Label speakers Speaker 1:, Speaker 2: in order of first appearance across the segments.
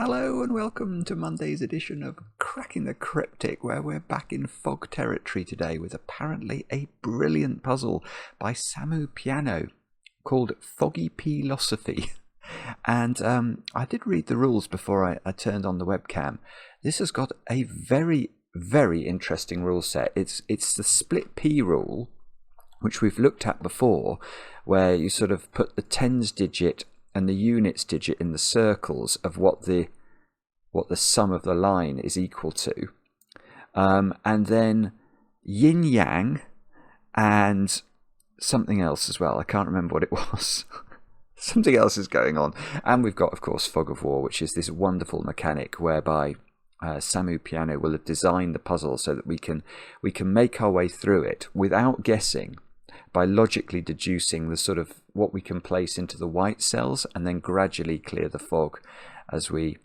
Speaker 1: Hello and welcome to Monday's edition of Cracking the Cryptic, where we're back in fog territory today with apparently a brilliant puzzle by SamuPiano called Foggy Philosophy. And I did read the rules before I turned on the webcam. This has got a very, very interesting rule set. It's the split P rule, which we've looked at before, where you sort of put the tens digit and the units digit in the circles of what the sum of the line is equal to, and then yin yang and something else as well. I can't remember what it was. Something else is going on, and we've got, of course, fog of war, which is this wonderful mechanic whereby SamuPiano will have designed the puzzle so that we can make our way through it without guessing, by logically deducing the sort of what we can place into the white cells and then gradually clear the fog as we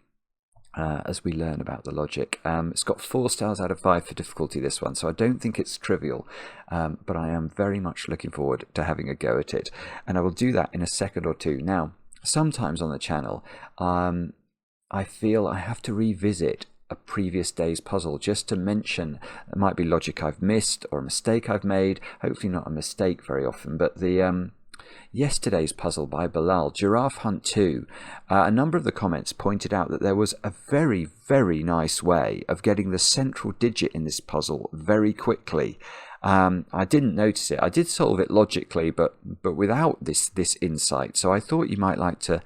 Speaker 1: learn about the logic. It's got 4 stars out of 5 for difficulty, this one, so I don't think it's trivial, but I am very much looking forward to having a go at it, and I will do that in a second or two. Now, sometimes on the channel, I feel I have to revisit a previous day's puzzle just to mention there might be logic I've missed or a mistake I've made. Hopefully not a mistake very often, but the yesterday's puzzle by Bilal, Giraffe Hunt 2, a number of the comments pointed out that there was a very, very nice way of getting the central digit in this puzzle very quickly. I didn't notice it. I did solve it logically, but without this insight. So I thought you might like to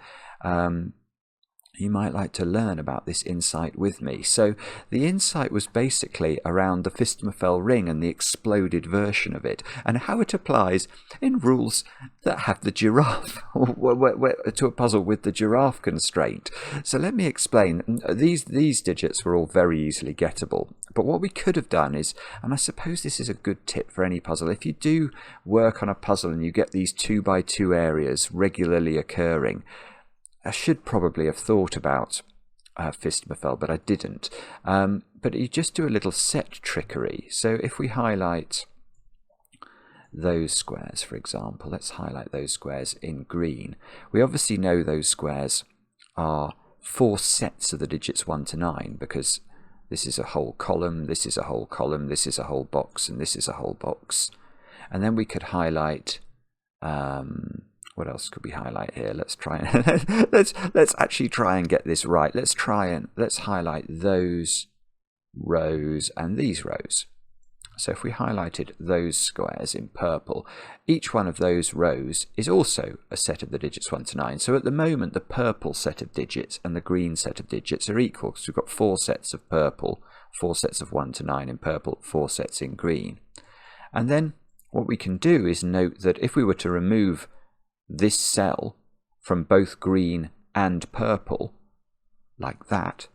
Speaker 1: learn about this insight with me. So the insight was basically around the Fistmafel ring and the exploded version of it, and how it applies in rules that have the giraffe, to a puzzle with the giraffe constraint. So let me explain. These digits were all very easily gettable, but what we could have done is, and I suppose this is a good tip for any puzzle, if you do work on a puzzle and you get these 2x2 areas regularly occurring, I should probably have thought about Fistmafel, but I didn't. But you just do a little set trickery. So if we highlight those squares, for example, let's highlight those squares in green. We obviously know those squares are 4 sets of the digits 1 to 9, because this is a whole column, this is a whole column, this is a whole box, and this is a whole box. And then we could highlight... what else could we highlight here? Let's try and let's actually try and get this right. Let's highlight those rows and these rows. So if we highlighted those squares in purple, each one of those rows is also a set of the digits 1 to 9. So at the moment, the purple set of digits and the green set of digits are equal, because we've got 4 sets of purple, 4 sets of 1 to 9 in purple, 4 sets in green. And then what we can do is note that if we were to remove this cell from both green and purple, like that,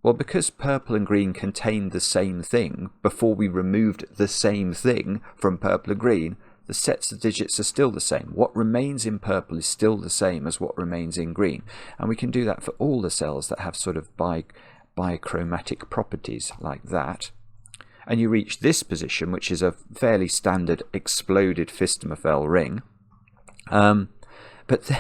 Speaker 1: well, because purple and green contained the same thing before we removed the same thing from purple and green, the sets of digits are still the same. What remains in purple is still the same as what remains in green, and we can do that for all the cells that have sort of bichromatic properties like that. And you reach this position, which is a fairly standard exploded Fistmafel ring. But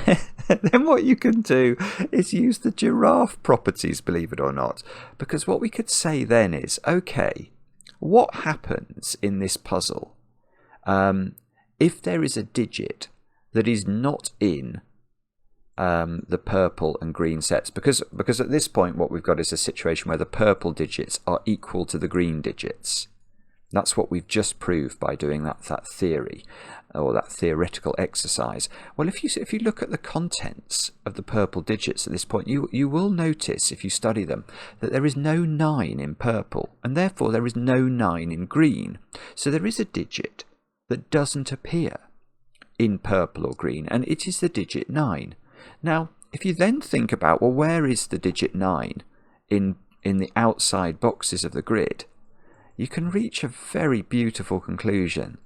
Speaker 1: then what you can do is use the giraffe properties, believe it or not, because what we could say then is, okay, what happens in this puzzle if there is a digit that is not in the purple and green sets? Because at this point what we've got is a situation where the purple digits are equal to the green digits. That's what we've just proved by doing that theory, or that theoretical exercise. Well, if you look at the contents of the purple digits at this point, you will notice, if you study them, that there is no 9 in purple, and therefore there is no 9 in green. So there is a digit that doesn't appear in purple or green, and it is the digit 9. Now, if you then think about, well, where is the digit 9 in the outside boxes of the grid, you can reach a very beautiful conclusion.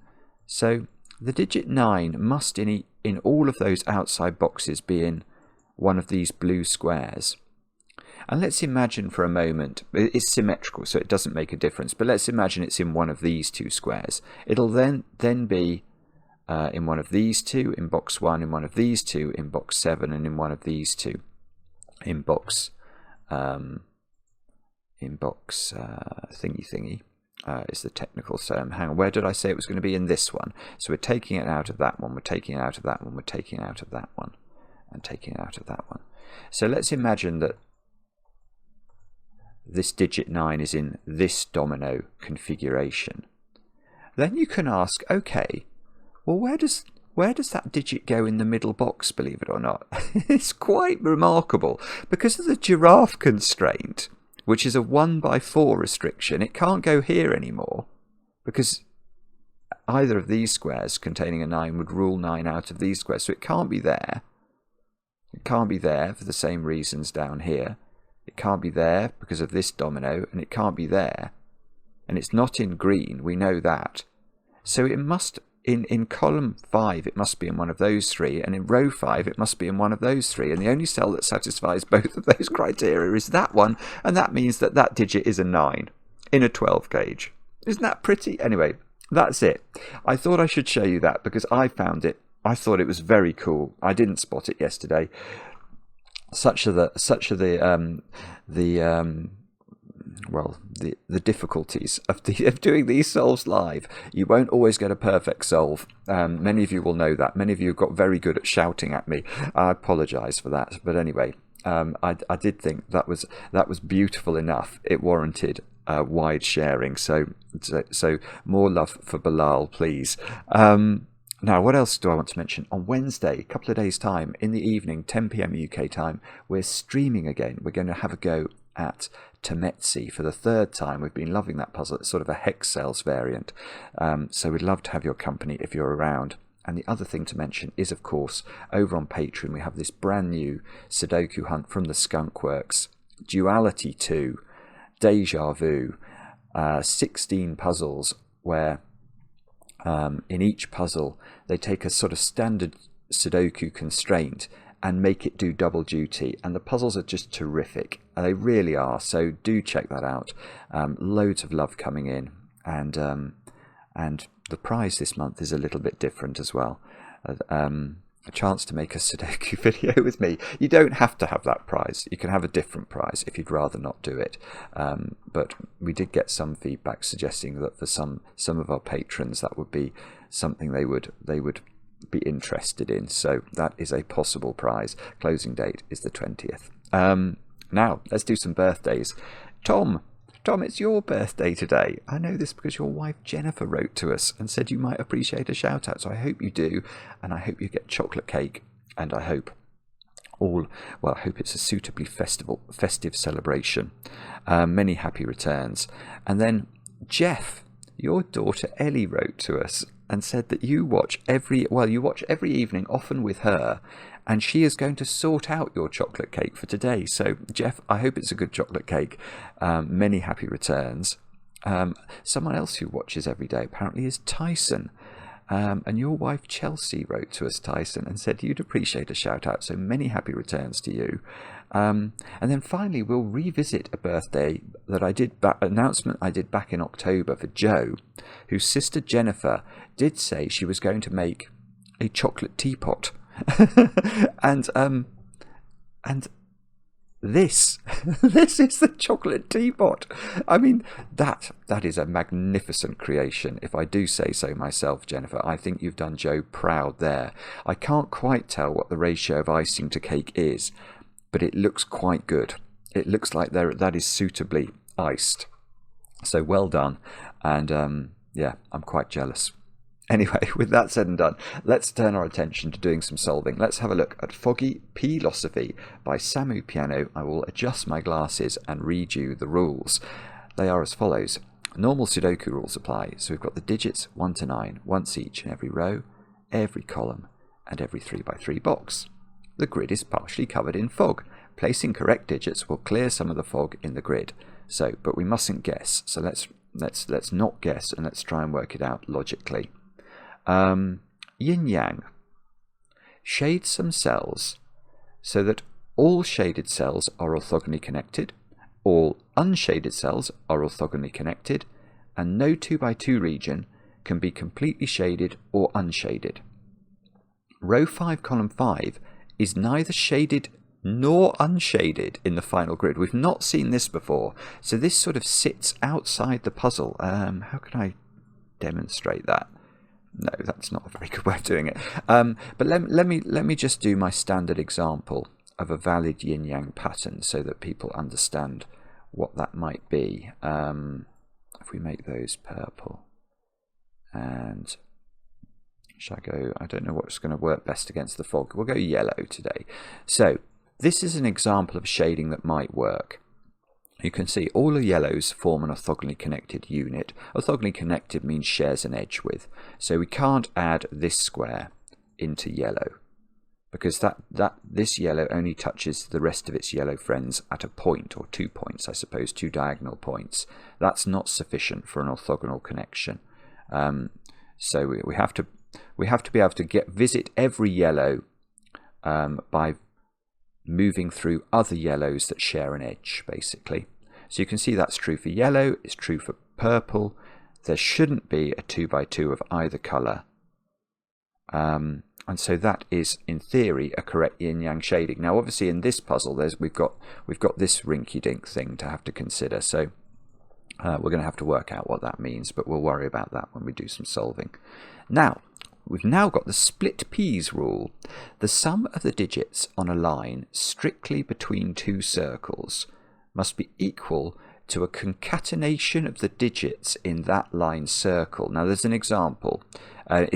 Speaker 1: So the digit 9 must in all of those outside boxes be in one of these blue squares. And let's imagine for a moment, it's symmetrical so it doesn't make a difference, but let's imagine it's in one of these 2 squares. It'll then be in one of these 2 in box 1, in one of these 2 in box 7, and in one of these 2 in box inbox thingy is the technical term. Hang on, where did I say it was going to be? In this one. So we're taking it out of that one, we're taking it out of that one, we're taking it out of that one, and taking it out of that one. So let's imagine that this digit 9 is in this domino configuration. Then you can ask, okay, well, where does that digit go in the middle box, believe it or not? It's quite remarkable. Because of the giraffe constraint, which is a 1/4 restriction, it can't go here anymore, because either of these squares containing a 9 would rule 9 out of these squares, so it can't be there. It can't be there for the same reasons down here. It can't be there because of this domino, and it can't be there. And it's not in green, we know that. So it must, in column 5, it must be in one of those three, and in row 5, it must be in one of those three. And the only cell that satisfies both of those criteria is that one, and that means that that digit is a 9 in a 12 gauge. Isn't that pretty? Anyway, that's it. I thought I should show you that because I found it. I thought it was very cool. I didn't spot it yesterday. Such are the difficulties of doing these solves live. You won't always get a perfect solve. Many of you will know that. Many of you have got very good at shouting at me. I apologise for that. But anyway, I did think that was beautiful enough. It warranted wide sharing. So more love for Bilal, please. Now, what else do I want to mention? On Wednesday, a couple of days' time, in the evening, 10 p.m. UK time, we're streaming again. We're going to have a go at Tametsi for the third time. We've been loving that puzzle. It's sort of a hex cells variant. So we'd love to have your company if you're around. And the other thing to mention is, of course, over on Patreon, we have this brand new Sudoku hunt from the Skunkworks, Duality II, Deja Vu, 16 puzzles where in each puzzle they take a sort of standard Sudoku constraint and make it do double duty, and the puzzles are just terrific. They really are. So do check that out. Loads of love coming in, and the prize this month is a little bit different as well. A chance to make a Sudoku video with me. You don't have to have that prize. You can have a different prize if you'd rather not do it. But we did get some feedback suggesting that for some of our patrons that would be something they would be interested in. So that is a possible prize. Closing date is the 20th. Now let's do some birthdays. Tom, it's your birthday today. I know this because your wife Jennifer wrote to us and said you might appreciate a shout out. So I hope you do, and I hope you get chocolate cake, and I hope I hope it's a suitably festive celebration. Many happy returns. And then Jeff, your daughter Ellie wrote to us and said that you watch every evening, often with her, and she is going to sort out your chocolate cake for today. So, Jeff, I hope it's a good chocolate cake. Many happy returns. Someone else who watches every day apparently is Tyson. And your wife Chelsea wrote to us, Tyson, and said you'd appreciate a shout out. So many happy returns to you. And then finally, we'll revisit a birthday that announcement I did back in October for Joe, whose sister Jennifer did say she was going to make a chocolate teapot. and this is the chocolate teapot. I mean, that is a magnificent creation, if I do say so myself, Jennifer. I think you've done Joe proud there. I can't quite tell what the ratio of icing to cake is, but it looks quite good. It looks like that is suitably iced. So well done. And yeah, I'm quite jealous. Anyway, with that said and done, let's turn our attention to doing some solving. Let's have a look at Foggy Philosophy by SamuPiano. I will adjust my glasses and read you the rules. They are as follows. Normal Sudoku rules apply. So we've got the digits 1 to 9, once each in every row, every column, and every 3x3 box. The grid is partially covered in fog. Placing correct digits will clear some of the fog in the grid. But we mustn't guess. So let's not guess, and let's try and work it out logically. Yin Yang. Shade some cells so that all shaded cells are orthogonally connected, all unshaded cells are orthogonally connected, and no 2x2 region can be completely shaded or unshaded. Row 5, column 5 is neither shaded nor unshaded in the final grid. We've not seen this before. So this sort of sits outside the puzzle. How can I demonstrate that? No, that's not a very good way of doing it. But let me just do my standard example of a valid yin-yang pattern so that people understand what that might be. If we make those purple, and shall I go, I don't know what's going to work best against the fog. We'll go yellow today. So this is an example of shading that might work. You can see all the yellows form an orthogonally connected unit. Orthogonally connected means shares an edge with. So we can't add this square into yellow, because this yellow only touches the rest of its yellow friends at a point, or 2 points, I suppose, 2 diagonal points. That's not sufficient for an orthogonal connection. So we have to be able to visit every yellow by moving through other yellows that share an edge, basically. So you can see that's true for yellow, it's true for purple. There shouldn't be a 2 by 2 of either colour. And so that is, in theory, a correct yin-yang shading. Now, obviously, in this puzzle, we've got this rinky-dink thing to have to consider. So we're going to have to work out what that means, but we'll worry about that when we do some solving. Now, we've now got the split peas rule. The sum of the digits on a line strictly between two circles must be equal to a concatenation of the digits in that line circle. Now, there's an example. I'm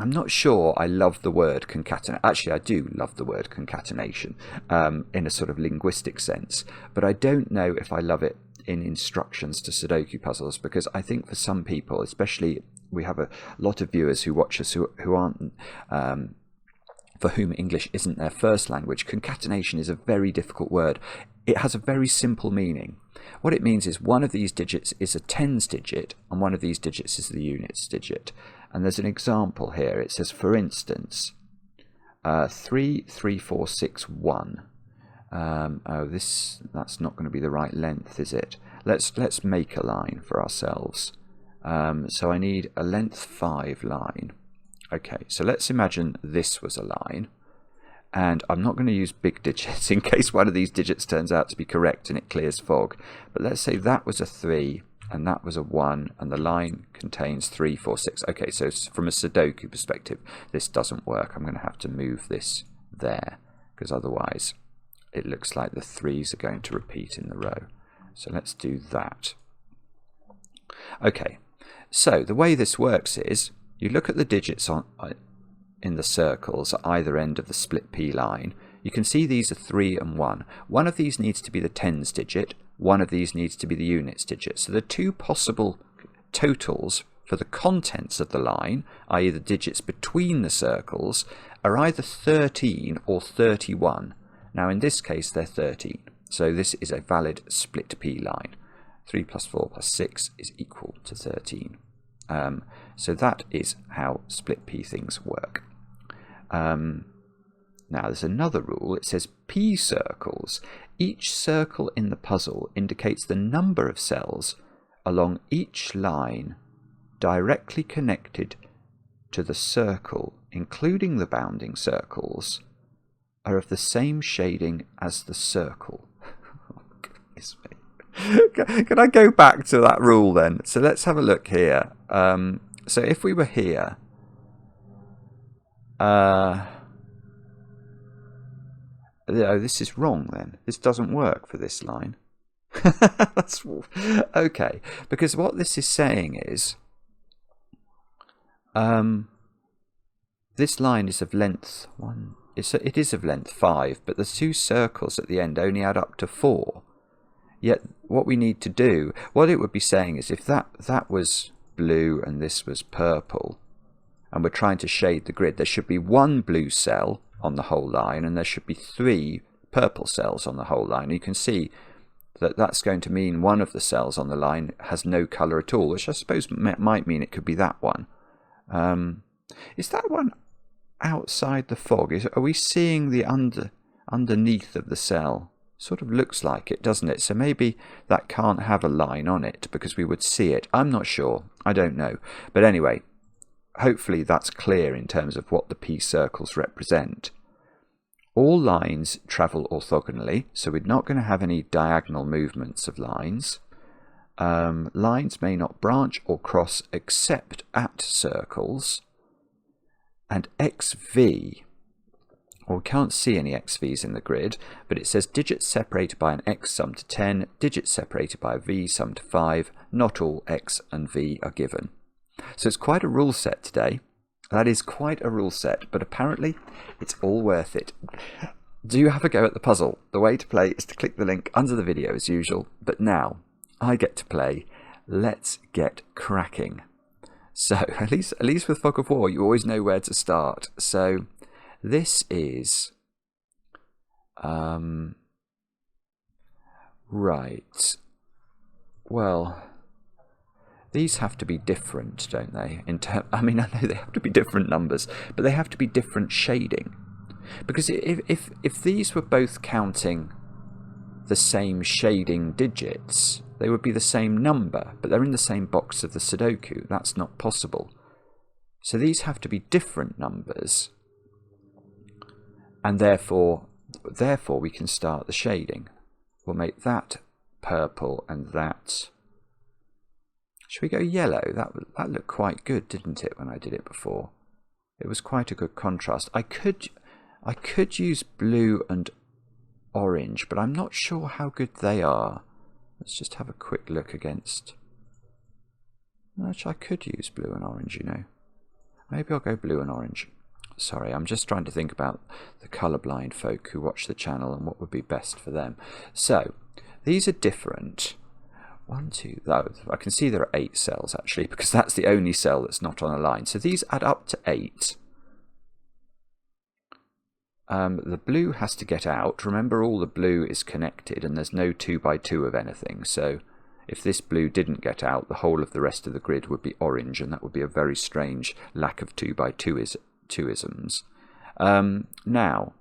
Speaker 1: not sure I love the word concatenation. Actually, I do love the word concatenation in a sort of linguistic sense, but I don't know if I love it in instructions to Sudoku puzzles, because I think for some people, especially we have a lot of viewers who watch us who aren't, for whom English isn't their first language, concatenation is a very difficult word. It has a very simple meaning. What it means is one of these digits is a tens digit and one of these digits is the units digit. And there's an example here. It says, for instance, 3, 3, 4, 6, 1. That's not going to be the right length, is it? Let's make a line for ourselves. So I need a length 5 line. Okay, so let's imagine this was a line. And I'm not going to use big digits in case one of these digits turns out to be correct and it clears fog. But let's say that was a 3 and that was a 1 and the line contains 3, 4, 6. Okay, so from a Sudoku perspective, this doesn't work. I'm going to have to move this there because otherwise it looks like the 3s are going to repeat in the row. So let's do that. Okay, so the way this works is you look at the digits in the circles at either end of the split P line. You can see these are 3 and 1. One of these needs to be the tens digit, one of these needs to be the units digit. So the two possible totals for the contents of the line, i.e. the digits between the circles, are either 13 or 31. Now in this case they're 13. So this is a valid split P line. 3 plus 4 plus 6 is equal to 13. So that is how split P things work. Now there's another rule. It says P circles. Each circle in the puzzle indicates the number of cells along each line directly connected to the circle, including the bounding circles, are of the same shading as the circle. Oh, goodness me. Can I go back to that rule then? So let's have a look here. So if we were here, this is wrong then. This doesn't work for this line. That's okay, because what this is saying is this line is of length 1. It is of length 5, but the two circles at the end only add up to 4. Yet what we need to do, what it would be saying is if that was blue and this was purple, and we're trying to shade the grid, there should be 1 blue cell on the whole line and there should be 3 purple cells on the whole line. And you can see that that's going to mean one of the cells on the line has no colour at all, which I suppose might mean it could be that one. Is that one outside the fog? Are we seeing the underneath of the cell? Sort of looks like it, doesn't it? So maybe that can't have a line on it because we would see it. I'm not sure. I don't know. But anyway, hopefully that's clear in terms of what the P circles represent. all lines travel orthogonally, so we're not going to have any diagonal movements of lines. Lines may not branch or cross except at circles. And xv, well, we can't see any xv's in the grid, but it says digits separated by an x sum to 10, digits separated by a v sum to 5, not all x and v are given. So it's quite a rule set today. That is quite a rule set, but apparently it's all worth it. Do you have a go at the puzzle? The way to play is to click the link under the video as usual, but now I get to play. Let's get cracking. So at least with Fog of War, you always know where to start. So this is right. Well, these have to be different, don't they? I mean, I know they have to be different numbers, but they have to be different shading. Because if these were both counting the same shading digits, they would be the same number, but they're in the same box of the Sudoku. That's not possible. So these have to be different numbers, and therefore we can start the shading. We'll make that purple and that. Should we go yellow? That looked quite good, didn't it, when I did it before? It was quite a good contrast. I could use blue and orange, but I'm not sure how good they are. Let's just have a quick look against. Actually, I could use blue and orange, you know. Maybe I'll go blue and orange. Sorry, I'm just trying to think about the colourblind folk who watch the channel and what would be best for them. So, these are different. 1, 2, I can see there are 8 cells actually, because that's the only cell that's not on a line. So these add up to 8. The blue has to get out. Remember, all the blue is connected and there's no 2 by 2 of anything. So if this blue didn't get out, the whole of the rest of the grid would be orange, and that would be a very strange lack of 2 by 2-isms. Now,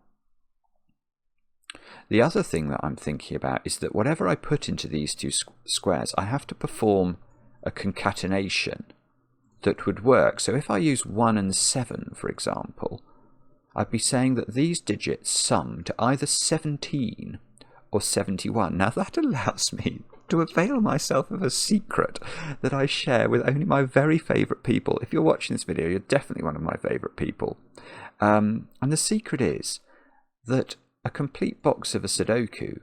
Speaker 1: the other thing that I'm thinking about is that whatever I put into these two squares, I have to perform a concatenation that would work. So if I use 1 and 7, for example, I'd be saying that these digits sum to either 17 or 71. Now that allows me to avail myself of a secret that I share with only my very favourite people. If you're watching this video, you're definitely one of my favourite people. And the secret is that a complete box of a Sudoku,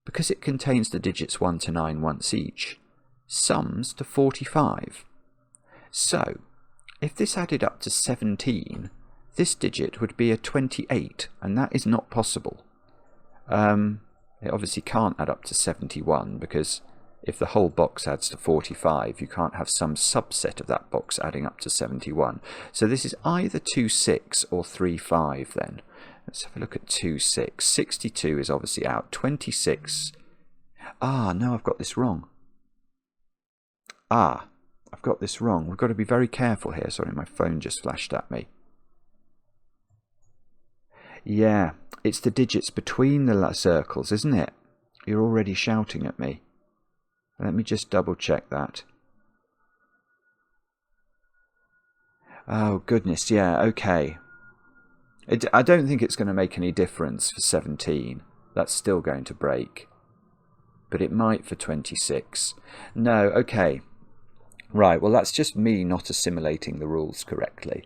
Speaker 1: because it contains the digits 1 to 9 once each, sums to 45. So, if this added up to 17, this digit would be a 28, and that is not possible. It obviously can't add up to 71, because if the whole box adds to 45, you can't have some subset of that box adding up to 71. So this is either 26 or 35 then. Let's have a look at 26. 62 is obviously out. 26. No, I've got this wrong. I've got this wrong. We've got to be very careful here. Sorry, my phone just flashed at me. Yeah, it's the digits between the circles, isn't it? You're already shouting at me. Let me just double check that. Oh, goodness, yeah, okay. I don't think it's going to make any difference for 17. That's still going to break. But it might for 26. No, okay. Right, well, that's just me not assimilating the rules correctly.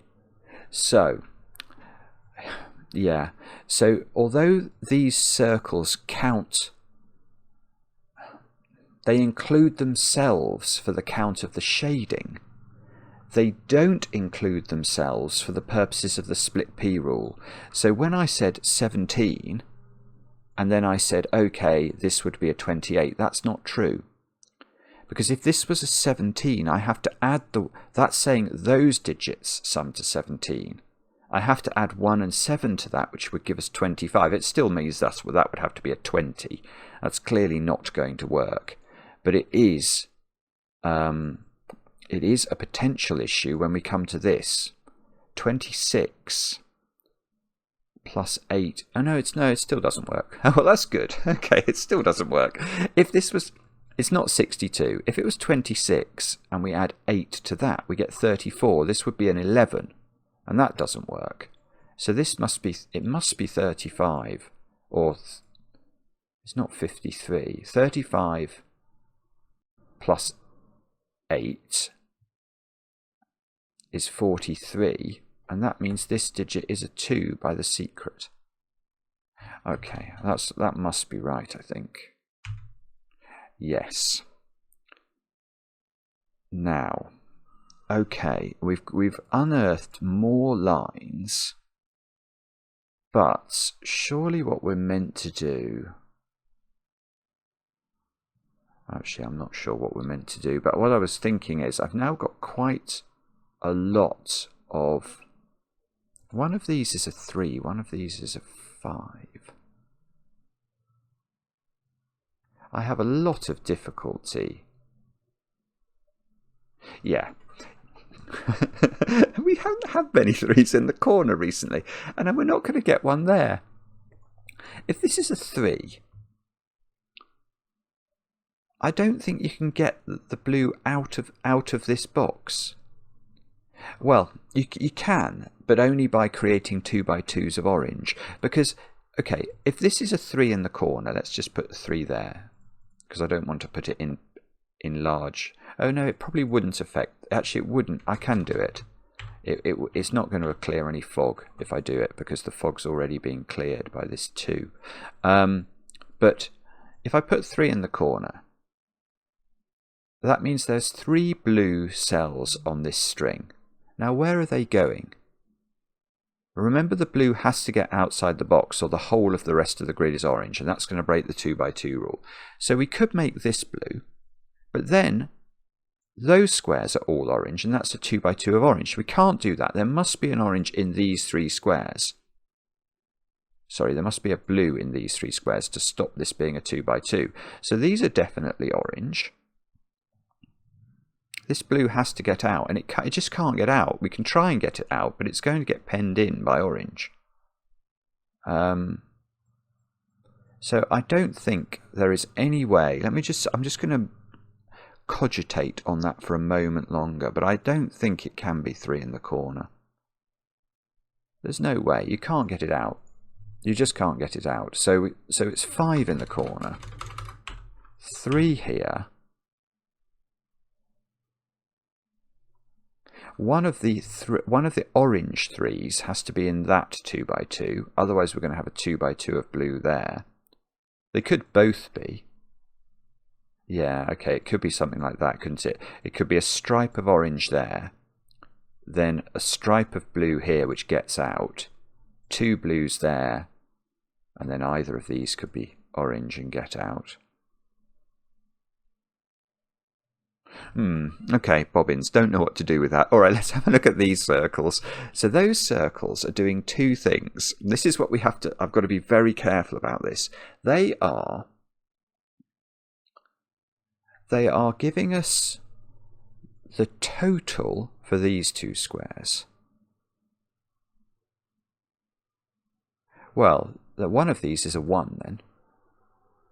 Speaker 1: So, yeah. So, although these circles count, they include themselves for the count of the shading. They don't include themselves for the purposes of the split P rule. So when I said 17, and then I said, okay, this would be a 28, that's not true. Because if this was a 17, I have to add that's saying those digits sum to 17. I have to add 1 and 7 to that, which would give us 25. It still means that would have to be a 20. That's clearly not going to work. But it is a potential issue when we come to this. 26 plus 8. Oh no, it still doesn't work. Oh, well, that's good. Okay, it still doesn't work. If this was, it's not 62. If it was 26 and we add 8 to that, we get 34. This would be an 11, and that doesn't work. So this must be, it must be 35, or it's not 53. 35 plus 8 is 43, and that means this digit is a 2 by the secret. Okay, that must be right, I think. Yes. Now, okay, we've unearthed more lines, but surely what we're meant to do... Actually, I'm not sure what we're meant to do, but what I was thinking is I've now got quite a lot of... One of these is a 3, one of these is a 5. I have a lot of difficulty. Yeah. We haven't had many 3s in the corner recently, and we're not going to get one there. If this is a 3, I don't think you can get the blue out of this box. Well, you can, but only by creating 2x2s of orange. Because, okay, if this is a 3 in the corner, let's just put the 3 there, because I don't want to put it in large. Oh no, it probably wouldn't affect. Actually, it wouldn't. I can do it. It's not going to clear any fog if I do it, because the fog's already being cleared by this 2. But if I put 3 in the corner, that means there's 3 blue cells on this string. Now, where are they going? Remember, the blue has to get outside the box, or the whole of the rest of the grid is orange, and that's going to break the 2x2 rule. So we could make this blue, but then those squares are all orange, and that's a 2x2 of orange. We can't do that. There must be an orange in these 3 squares. Sorry, there must be a blue in these 3 squares to stop this being a 2x2. So these are definitely orange. This blue has to get out, and it just can't get out. We can try and get it out, but it's going to get penned in by orange. So I don't think there is any way. I'm just going to cogitate on that for a moment longer, but I don't think it can be 3 in the corner. There's no way. You can't get it out. You just can't get it out. So it's 5 in the corner, 3 here. One of the orange 3s has to be in that 2x2, otherwise we're going to have a 2x2 of blue there. They could both be. Yeah, okay, it could be something like that, couldn't it? It could be a stripe of orange there, then a stripe of blue here which gets out, 2 blues there, and then either of these could be orange and get out. Okay, bobbins, don't know what to do with that. All right, let's have a look at these circles. So those circles are doing 2 things. This is what we have to, I've got to be very careful about this. They are giving us the total for these 2 squares. Well, one of these is a 1 then.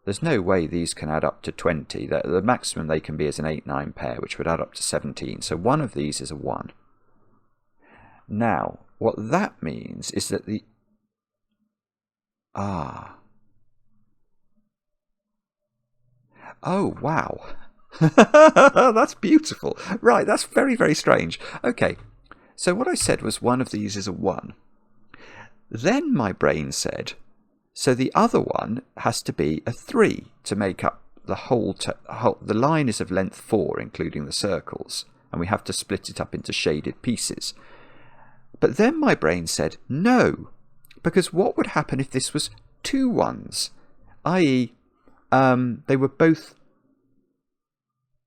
Speaker 1: There's no way these can add up to 20. The maximum they can be is an 8-9 pair, which would add up to 17. So one of these is a 1. Now, what that means is that the... Oh, wow. That's beautiful. Right, that's very, very strange. Okay, so what I said was one of these is a 1. Then my brain said... So the other one has to be a 3 to make up the whole... The line is of length 4, including the circles, and we have to split it up into shaded pieces. But then my brain said, no, because what would happen if this was 2 1s? I.e., they were both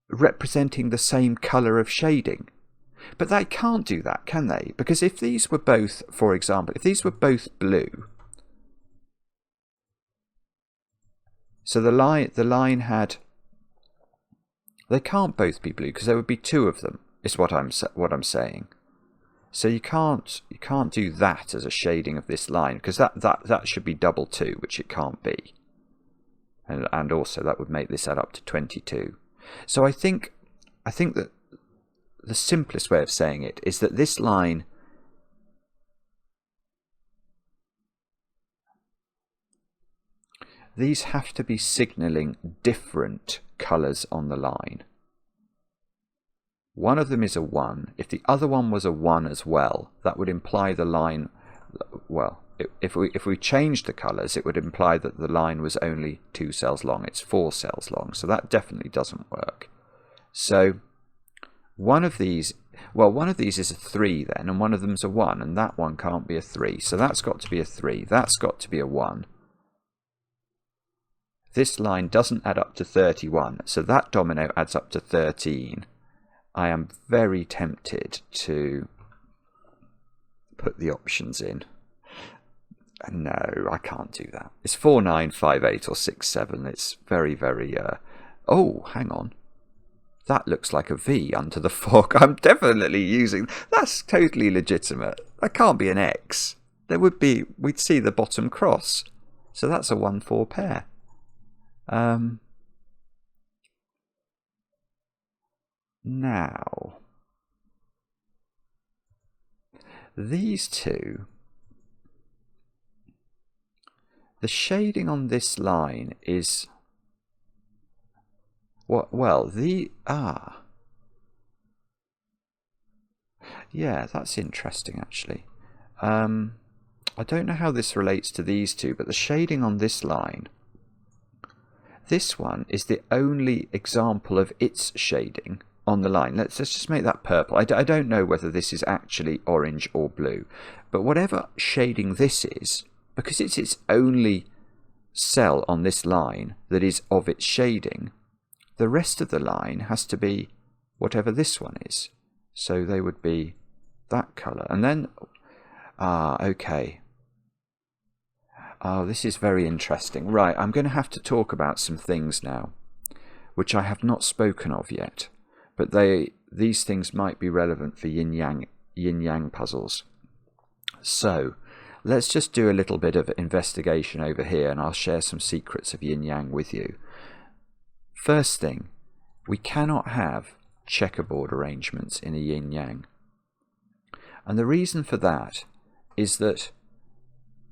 Speaker 1: representing the same colour of shading. But they can't do that, can they? Because if these were both, for example, if these were both blue... So the line had... They can't both be blue because there would be 2 of them. Is what I'm saying. So you can't do that as a shading of this line, because that should be double 2, which it can't be. And also that would make this add up to 22. So I think that the simplest way of saying it is that this line these have to be signalling different colours on the line. One of them is a 1. If the other one was a 1 as well, that would imply the line, well, if we changed the colours, it would imply that the line was only 2 cells long. It's 4 cells long, so that definitely doesn't work. So one of these is a 3 then, and one of them's a 1, and that one can't be a 3. So that's got to be a 3. That's got to be a 1. This line doesn't add up to 31, so that domino adds up to 13. I am very tempted to put the options in. No, I can't do that. It's 4, 9, 5, 8 or 6, 7. It's very, very... Oh, hang on. That looks like a V under the fork. I'm definitely using... That's totally legitimate. That can't be an X. There would be... We'd see the bottom cross. So that's a 1-4 pair. Now, these two, the shading on this line is, well, yeah, that's interesting actually. I don't know how this relates to these two, but the shading on this line, this one is the only example of its shading on the line. Let's just make that purple. I don't know whether this is actually orange or blue, but whatever shading this is, because it's its only cell on this line that is of its shading, the rest of the line has to be whatever this one is. So they would be that colour. And then, okay. Oh, this is very interesting. Right, I'm going to have to talk about some things now, which I have not spoken of yet. But these things might be relevant for yin-yang puzzles. So let's just do a little bit of investigation over here, and I'll share some secrets of yin-yang with you. First thing, we cannot have checkerboard arrangements in a yin-yang. And the reason for that is that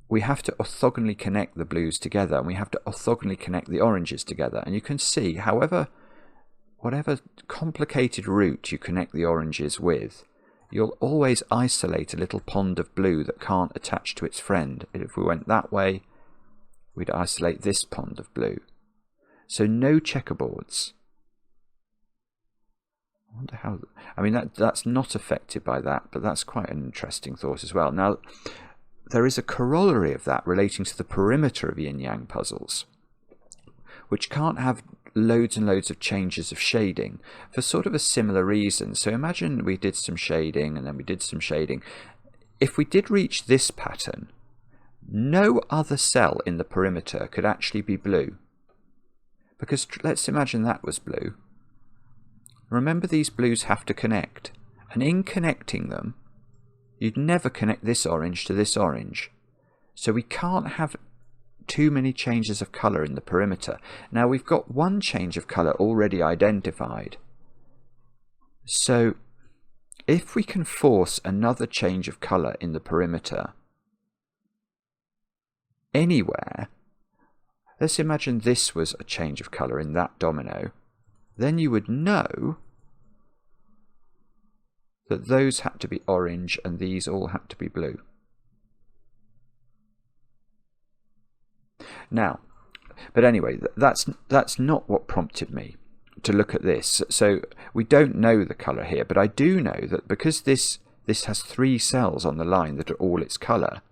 Speaker 1: we have to orthogonally connect the blues together, and we have to orthogonally connect the oranges together. And you can see, whatever complicated route you connect the oranges with, you'll always isolate a little pond of blue that can't attach to its friend. If we went that way, we'd isolate this pond of blue. So no checkerboards. I wonder how... I mean, that's not affected by that, but that's quite an interesting thought as well. Now, there is a corollary of that relating to the perimeter of yin-yang puzzles, which can't have loads and loads of changes of shading for sort of a similar reason. So imagine we did some shading and then we did some shading. If we did reach this pattern, no other cell in the perimeter could actually be blue. Because let's imagine that was blue. Remember, these blues have to connect. And in connecting them, you'd never connect this orange to this orange. So we can't have too many changes of colour in the perimeter. Now we've got one change of colour already identified. So if we can force another change of colour in the perimeter anywhere, let's imagine this was a change of colour in that domino, then you would know that those had to be orange and these all had to be blue. Now, but anyway, that's not what prompted me to look at this. So we don't know the colour here, but I do know that because this has 3 cells on the line that are all its colour,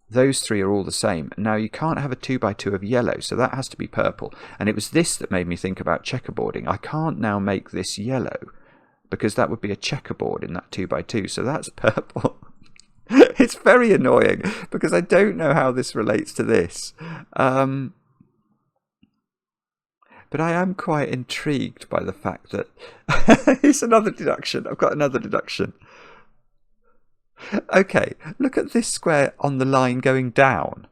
Speaker 1: those 3 are all the same. Now you can't have a 2x2 of yellow, so that has to be purple. And it was this that made me think about checkerboarding. I can't now make this yellow because that would be a checkerboard in that 2x2, so that's purple. It's very annoying because I don't know how this relates to this. But I am quite intrigued by the fact that... It's another deduction. I've got another deduction. Okay, look at this square on the line going down.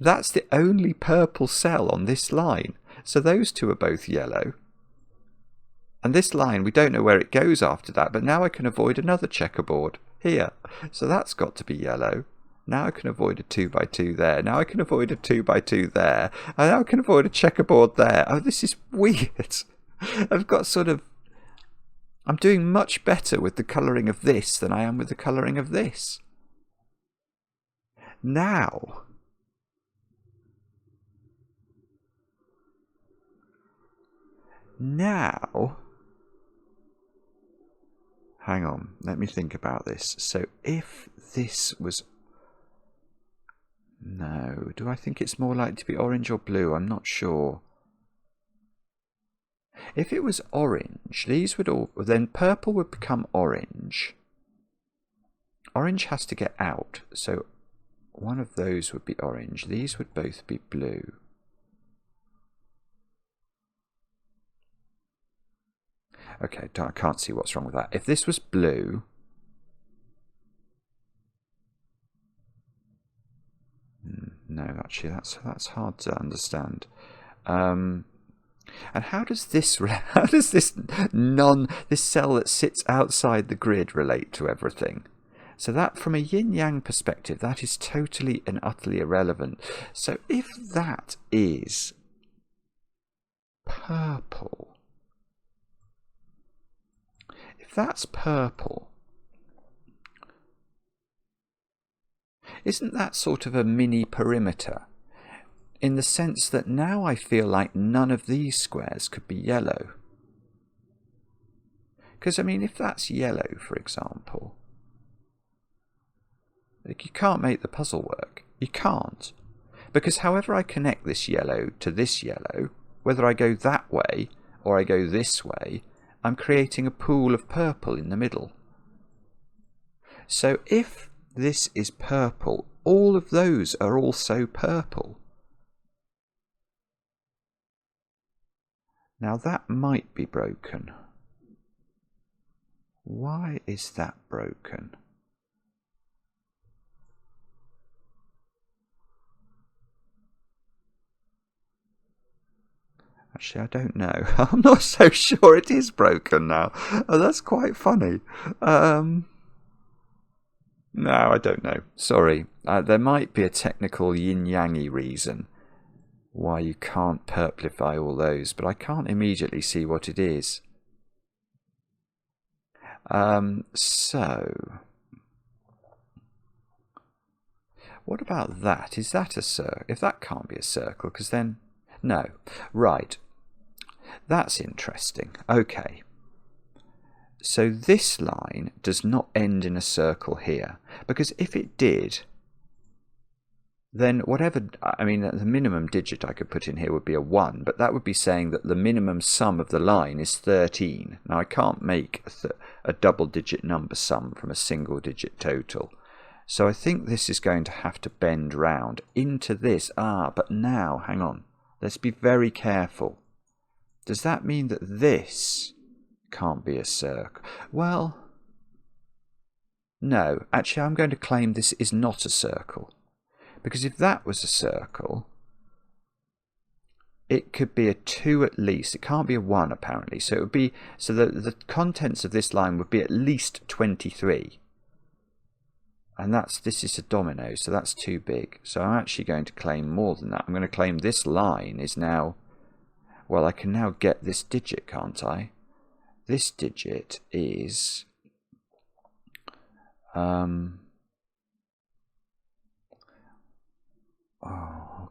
Speaker 1: That's the only purple cell on this line. So those two are both yellow. And this line, we don't know where it goes after that, but now I can avoid another checkerboard here. So that's got to be yellow. Now I can avoid a 2 by 2 there. Now I can avoid a 2 by 2 there. And now I can avoid a checkerboard there. Oh, this is weird. I've got sort of... I'm doing much better with the colouring of this than I am with the colouring of this. Now... Hang on, let me think about this. So if this was... No, do I think it's more likely to be orange or blue? I'm not sure. If it was orange, these would all... Then purple would become orange. Orange has to get out, so one of those would be orange. These would both be blue. Okay, I can't see what's wrong with that. If this was blue... No, actually, that's hard to understand. And how does this this cell that sits outside the grid relate to everything? So that, from a yin-yang perspective, that is totally and utterly irrelevant. So if that is purple, if that's purple, isn't that sort of a mini perimeter? In the sense that now I feel like none of these squares could be yellow. Because, I mean, if that's yellow, for example, like, you can't make the puzzle work. You can't. Because however I connect this yellow to this yellow, whether I go that way or I go this way, I'm creating a pool of purple in the middle. So if this is purple, all of those are also purple. Now that might be broken. Why is that broken? Actually, I don't know. I'm not so sure it is broken now. Oh, that's quite funny. No, I don't know. Sorry. There might be a technical yin-yang-y reason why you can't purplify all those, but I can't immediately see what it is. So, what about that? Is that a circle? If that can't be a circle, because then... No. Right. That's interesting. Okay. So this line does not end in a circle here, because if it did, then whatever, I mean, the minimum digit I could put in here would be a 1, but that would be saying that the minimum sum of the line is 13. Now I can't make a double-digit number sum from a single-digit total. So I think this is going to have to bend round into this. But now, hang on, let's be very careful. Does that mean that this can't be a circle? Well, no, actually I'm going to claim this is not a circle. Because if that was a circle, it could be a 2 at least. It can't be a 1 apparently. So it would be, so the contents of this line would be at least 23. And this is a domino, so that's too big. So I'm actually going to claim more than that. I'm going to claim this line is now, well, I can now get this digit, can't I? This digit is oh,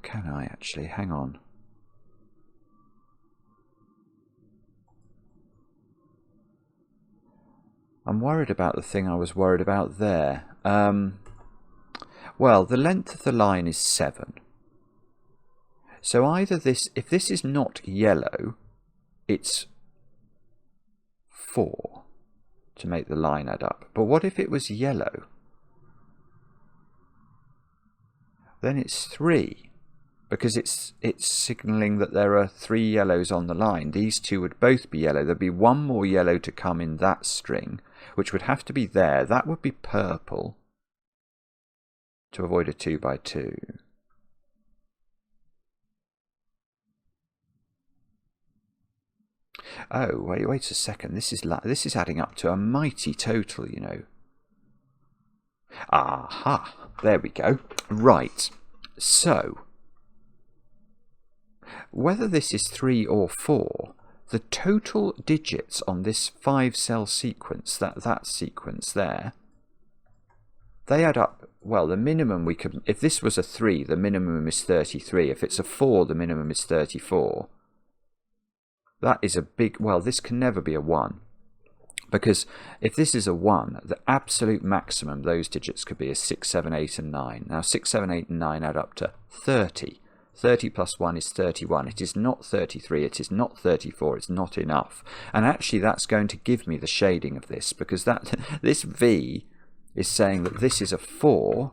Speaker 1: can I actually? Hang on. I'm worried about the thing I was worried about there. Well, the length of the line is 7. So either this, if this is not yellow, it's 4 to make the line add up. But what if it was yellow? Then it's 3, because it's signalling that there are 3 yellows on the line. These two would both be yellow. There'd be one more yellow to come in that string, which would have to be there. That would be purple to avoid a 2 by 2. Oh, wait a second. This is adding up to a mighty total, you know. Aha! There we go. Right. So, whether this is 3 or 4, the total digits on this 5-cell sequence, that sequence there, they add up. Well, the minimum we could, if this was a 3, the minimum is 33. If it's a 4, the minimum is 34. That is a big, well, this can never be a 1. Because if this is a 1, the absolute maximum those digits could be is 6, 7, 8 and 9. Now 6, 7, 8 and 9 add up to 30. 30 plus 1 is 31. It is not 33, it is not 34, it's not enough. And actually that's going to give me the shading of this, because this V is saying that this is a 4,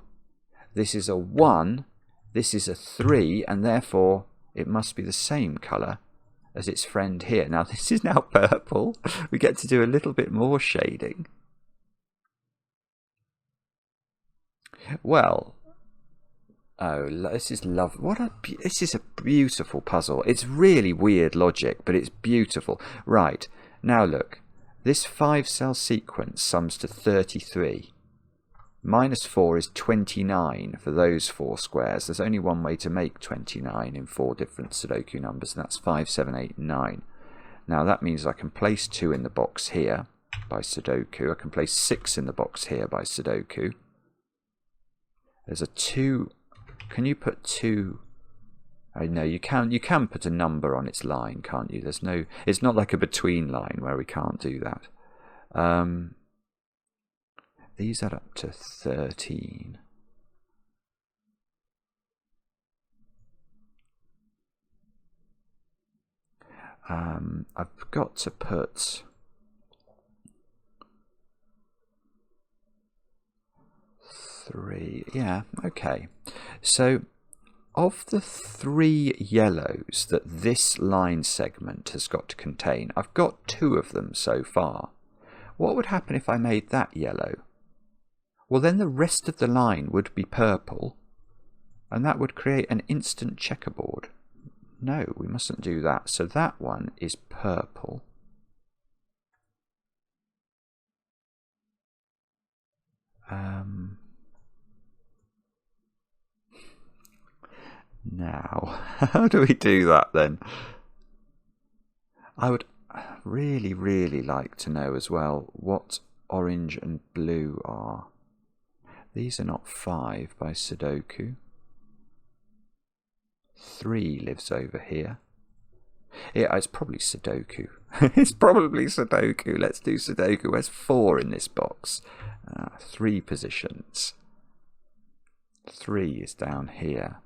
Speaker 1: this is a 1, this is a 3, and therefore it must be the same colour as its friend here. Now this is now purple. We get to do a little bit more shading. Well, oh, this is lovely. This is a beautiful puzzle. It's really weird logic, but it's beautiful. Right, now look. This 5-cell sequence sums to 33. Minus 4 is 29 for those 4 squares. There's only one way to make 29 in 4 different Sudoku numbers, and that's 5, 7, 8, 9. Now that means I can place 2 in the box here by Sudoku. I can place 6 in the box here by Sudoku. There's a 2. Can you put 2? Oh no, you can put a number on its line, can't you? There's no. It's not like a between line where we can't do that. These add up to 13. I've got to put 3. Yeah, okay. So, of the 3 yellows that this line segment has got to contain, I've got 2 of them so far. What would happen if I made that yellow? Well, then the rest of the line would be purple, and that would create an instant checkerboard. No, we mustn't do that. So that one is purple. Now, how do we do that then? I would really, really like to know as well what orange and blue are. These are not 5 by Sudoku. 3 lives over here. Yeah, it's probably Sudoku. It's probably Sudoku. Let's do Sudoku. Where's 4 in this box? 3 positions. 3 is down here.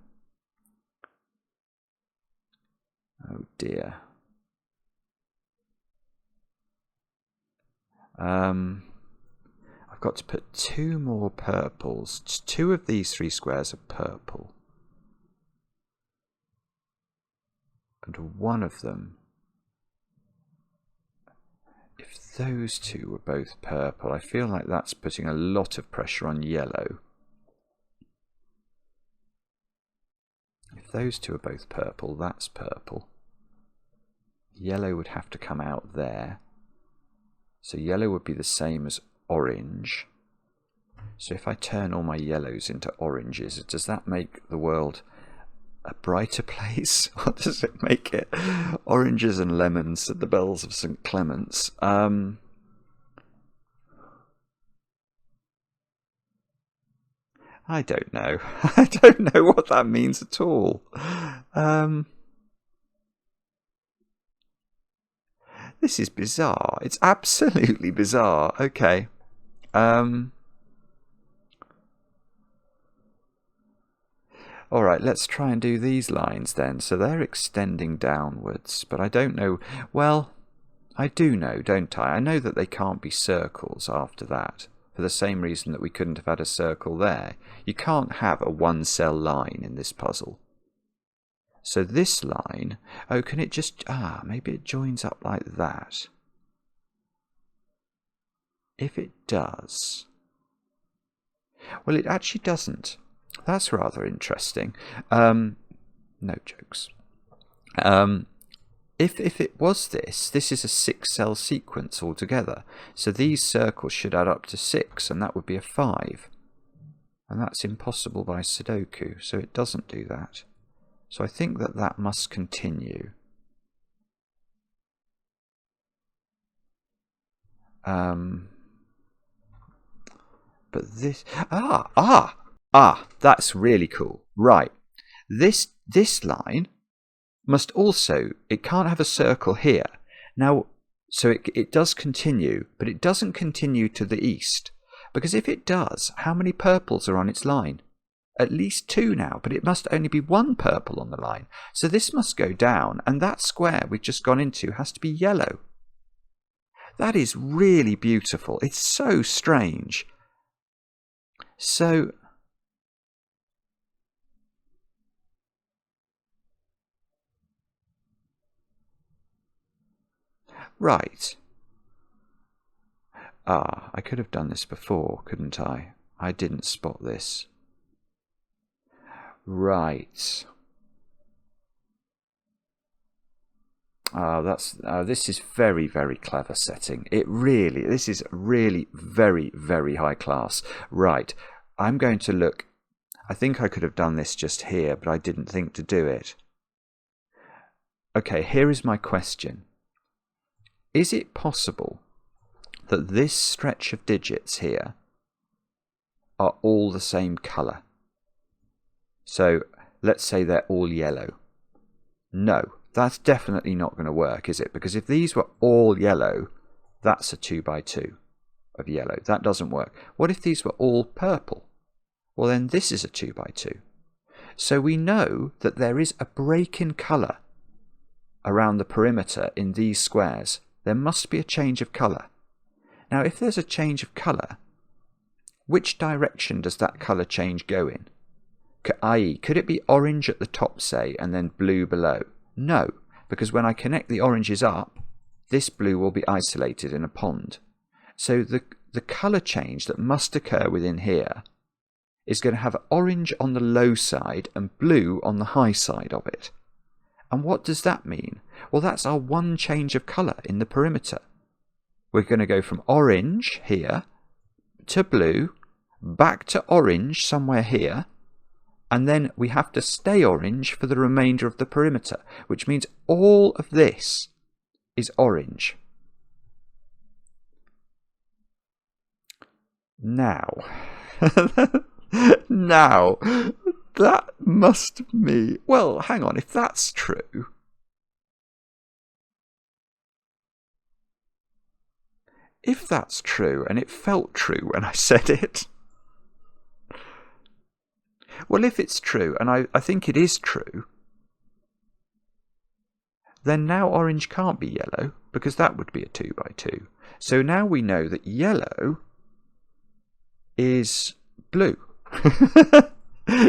Speaker 1: Oh dear. I've got to put 2 more purples. 2 of these 3 squares are purple. And one of them, if those 2 were both purple, I feel like that's putting a lot of pressure on yellow. If those 2 are both purple, that's purple. Yellow would have to come out there. So yellow would be the same as orange. So if I turn all my yellows into oranges, does that make the world a brighter place? Or does it make it? Oranges and lemons, said the bells of St. Clement's. I don't know. I don't know what that means at all. This is bizarre. It's absolutely bizarre. Okay. Alright, let's try and do these lines then. So they're extending downwards, but I don't know. Well, I do know, don't I? I know that they can't be circles after that, for the same reason that we couldn't have had a circle there. You can't have a 1-cell line in this puzzle. So this line, oh, can it just, maybe it joins up like that. If it does, well, it actually doesn't. That's rather interesting. No jokes. If it was this is a 6-cell sequence altogether. So these circles should add up to 6, and that would be a 5. And that's impossible by Sudoku, so it doesn't do that. So I think that that must continue. But this... that's really cool. Right. This line must also... It can't have a circle here. Now, so it does continue, but it doesn't continue to the east. Because if it does, how many purples are on its line? At least 2 now, but it must only be 1 purple on the line. So this must go down, and that square we've just gone into has to be yellow. That is really beautiful. It's so strange. So... Right. I could have done this before, couldn't I? I didn't spot this. Right. This is very, very clever setting. This is really very, very high class. Right. I'm going to look. I think I could have done this just here, but I didn't think to do it. Okay, here is my question. Is it possible that this stretch of digits here are all the same colour? So let's say they're all yellow. No, that's definitely not going to work, is it? Because if these were all yellow, that's a 2 by 2 of yellow. That doesn't work. What if these were all purple? Well, then this is a 2 by 2. So we know that there is a break in colour around the perimeter in these squares. There must be a change of colour. Now, if there's a change of colour, which direction does that colour change go in? I.e., could it be orange at the top, say, and then blue below? No, because when I connect the oranges up, this blue will be isolated in a pond. So the colour change that must occur within here is going to have orange on the low side and blue on the high side of it. And what does that mean? Well, that's our one change of colour in the perimeter. We're going to go from orange here to blue, back to orange somewhere here, and then we have to stay orange for the remainder of the perimeter, which means all of this is orange. Now, that must mean... Well, hang on, if that's true... If that's true, and it felt true when I said it... Well, if it's true, and I think it is true, then now orange can't be yellow, because that would be a 2 by 2. So now we know that yellow is blue.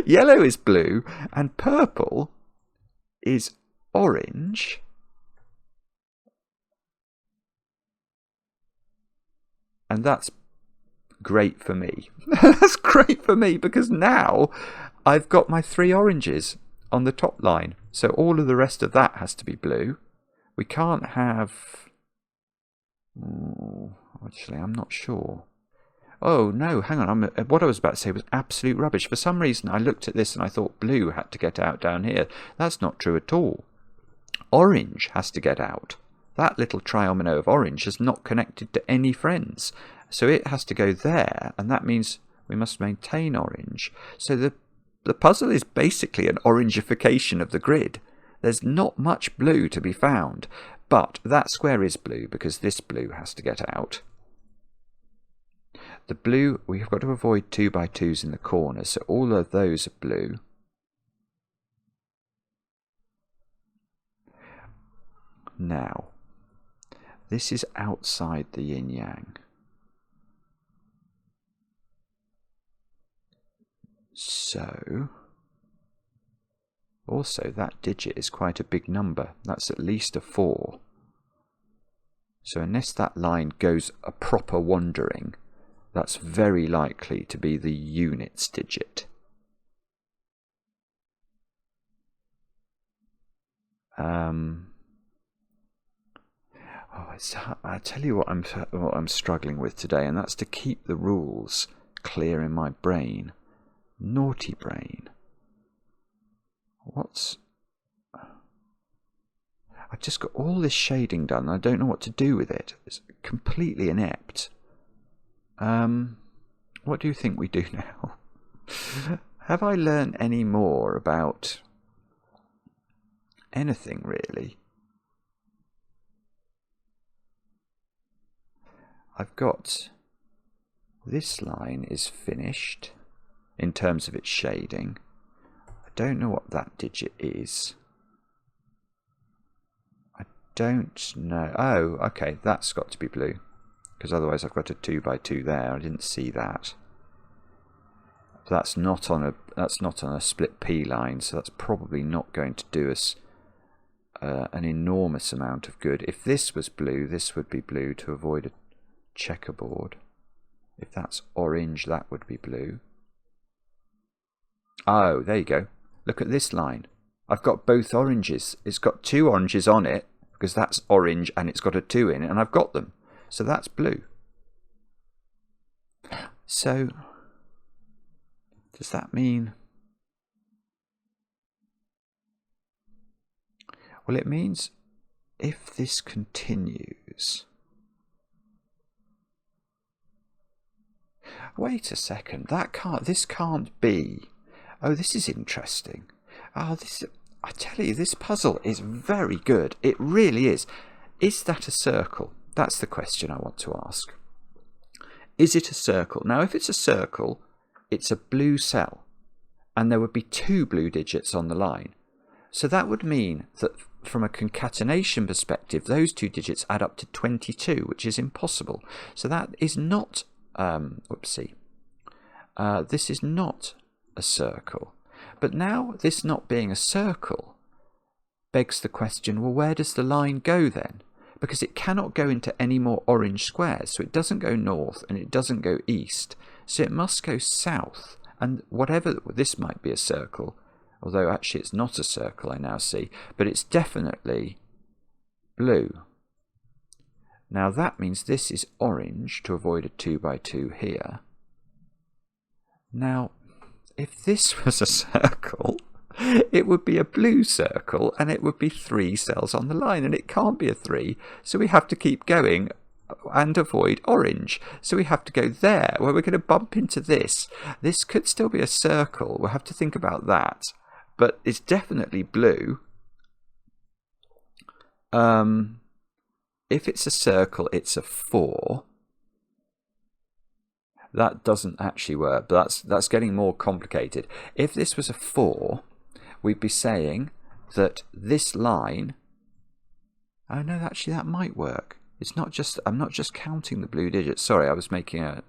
Speaker 1: Yellow is blue, and purple is orange. And that's great for me. That's great for me, because now I've got my 3 oranges on the top line. So all of the rest of that has to be blue. We can't have... actually, I'm not sure. Oh, no, hang on. What I was about to say was absolute rubbish. For some reason, I looked at this and I thought blue had to get out down here. That's not true at all. Orange has to get out. That little triomino of orange is not connected to any friends. So it has to go there, and that means we must maintain orange. So the puzzle is basically an orangification of the grid. There's not much blue to be found, but that square is blue because this blue has to get out. The blue, we've got to avoid 2 by 2s in the corners, so all of those are blue. Now, this is outside the yin-yang. So, also that digit is quite a big number. That's at least a 4. So unless that line goes a proper wandering, that's very likely to be the units digit. I tell you what I'm struggling with today, and that's to keep the rules clear in my brain. Naughty brain. I've just got all this shading done and I don't know what to do with it. It's completely inept. What do you think we do now? Have I learned any more about anything really? I've got this line is finished in terms of its shading. I don't know what that digit is. I don't know. Oh, okay, that's got to be blue, because otherwise I've got a 2 by 2 there. I didn't see that. That's not on a split P line, so that's probably not going to do us an enormous amount of good. If this was blue, this would be blue to avoid a checkerboard. If that's orange, that would be blue. Oh, there you go. Look at this line. I've got both oranges. It's got 2 oranges on it, because that's orange and it's got a 2 in it, and I've got them. So that's blue. So, does that mean... Well, it means if this continues... Wait a second, this can't be... Oh, this is interesting. Oh, I tell you, this puzzle is very good. It really is. Is that a circle? That's the question I want to ask. Is it a circle? Now, if it's a circle, it's a blue cell, and there would be 2 blue digits on the line. So that would mean that from a concatenation perspective, those 2 digits add up to 22, which is impossible. So that is not... this is not a circle. But now, this not being a circle begs the question, well, where does the line go then? Because it cannot go into any more orange squares, so it doesn't go north and it doesn't go east, so it must go south. And whatever, this might be a circle, although actually it's not a circle, I now see, but it's definitely blue. Now that means this is orange to avoid a 2 by 2 here. Now, if this was a circle, it would be a blue circle and it would be 3 cells on the line, and it can't be a 3, so we have to keep going and avoid orange. So we have to go there, where we're going to bump into this. This could still be a circle. We'll have to think about that. But it's definitely blue. If it's a circle, it's a 4. That doesn't actually work, but that's getting more complicated. If this was a 4, we'd be saying that this line... Oh no, actually that might work. It's not just... I'm not just counting the blue digits. Sorry, I was thinking I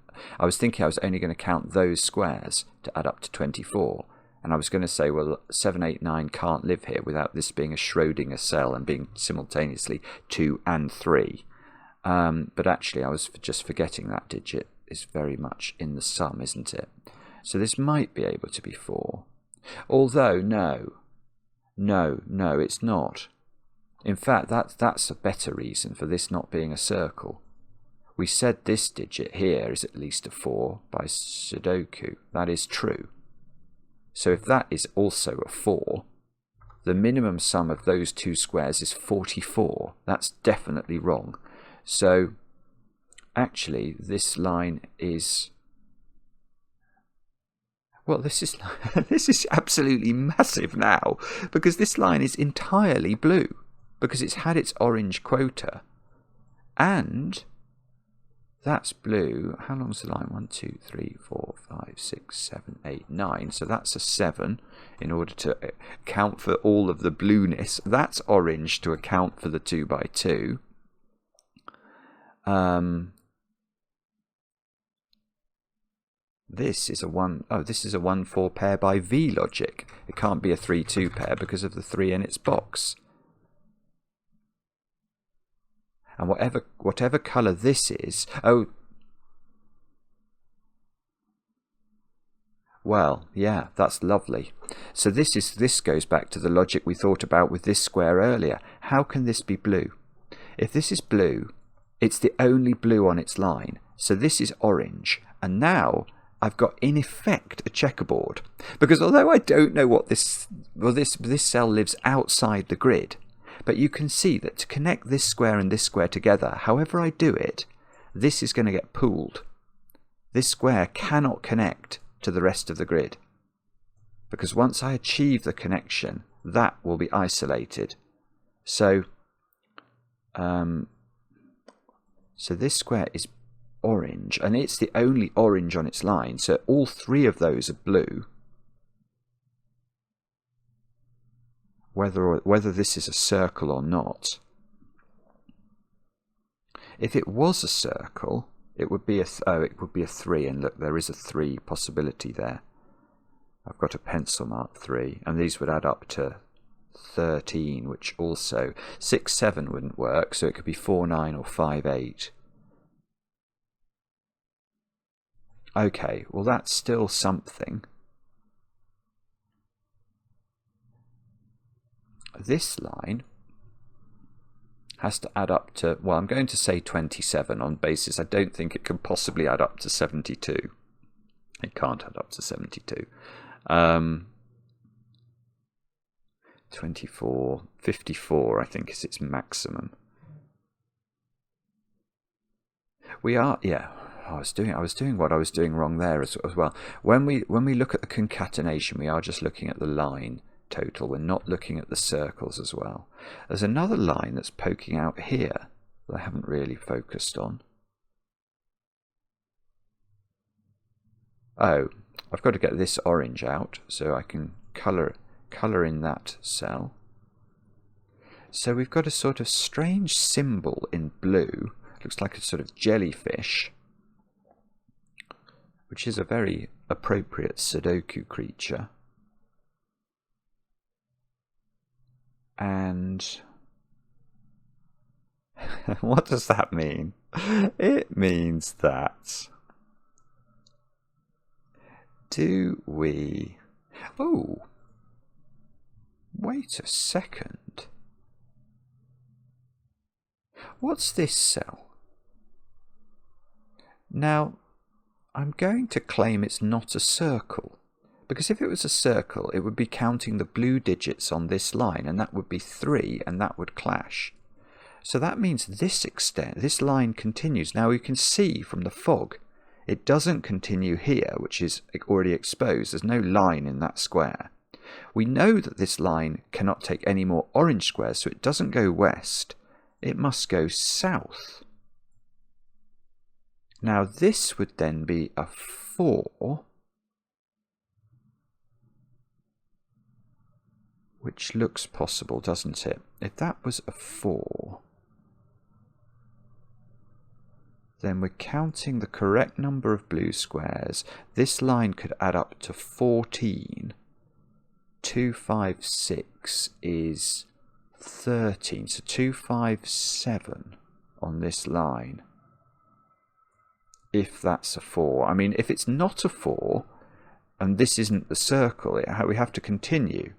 Speaker 1: was only going to count those squares to add up to 24. And I was going to say, well, 7, 8, 9 can't live here without this being a Schrödinger cell and being simultaneously 2 and 3. But actually, I was just forgetting that digit is very much in the sum, isn't it? So this might be able to be 4. Although, no, it's not. In fact, that's a better reason for this not being a circle. We said this digit here is at least a 4 by Sudoku. That is true. So if that is also a 4, the minimum sum of those 2 squares is 44. That's definitely wrong. So actually this line is... Well, this is absolutely massive now, because this line is entirely blue, because it's had its orange quota. And that's blue. How long's the line? 1, 2, 3, 4, 5, 6, 7, 8, 9. So that's a 7 in order to account for all of the blueness. That's orange to account for the 2 by 2. This is a 1. Oh, this is a 1-4 pair by V logic. It can't be a 3-2 pair because of the 3 in its box. And whatever colour this is... Oh, well, yeah, that's lovely. So this goes back to the logic we thought about with this square earlier. How can this be blue? If this is blue, it's the only blue on its line. So this is orange. And now I've got in effect a checkerboard, because although I don't know what this cell lives outside the grid, but you can see that to connect this square and this square together, however I do it, this is going to get pooled. This square cannot connect to the rest of the grid, because once I achieve the connection, that will be isolated. So this square is orange, and it's the only orange on its line, so all three of those are blue. Whether this is a circle or not. If it was a circle, it would be a 3, and look, there is a 3 possibility there. I've got a pencil mark 3, and these would add up to 13, which also 6, 7 wouldn't work, so it could be 4, 9 or 5, 8. Okay, well that's still something. This line has to add up to, well, I'm going to say 27 on basis I don't think it can possibly add up to 72. It can't add up to 72. 24, 54 I think is its maximum. We are, yeah, I was doing what I was doing wrong there as well. When we look at the concatenation, we are just looking at the line total. We're not looking at the circles as well. There's another line that's poking out here that I haven't really focused on. Oh, I've got to get this orange out so I can colour in that cell. So we've got a sort of strange symbol in blue. Looks like a sort of jellyfish, which is a very appropriate Sudoku creature. And what does that mean? It means that oh, wait a second. What's this cell? Now, I'm going to claim it's not a circle, because if it was a circle, it would be counting the blue digits on this line, and that would be 3, and that would clash. So that means this line continues. Now we can see from the fog, it doesn't continue here, which is already exposed. There's no line in that square. We know that this line cannot take any more orange squares, so it doesn't go west. It must go south. Now this would then be a 4, which looks possible, doesn't it? If that was a 4, then we're counting the correct number of blue squares. This line could add up to 14. 2, 5, 6 is 13. So 2, 5, 7 on this line. If that's a 4. I mean, if it's not a 4, and this isn't the circle, we have to continue.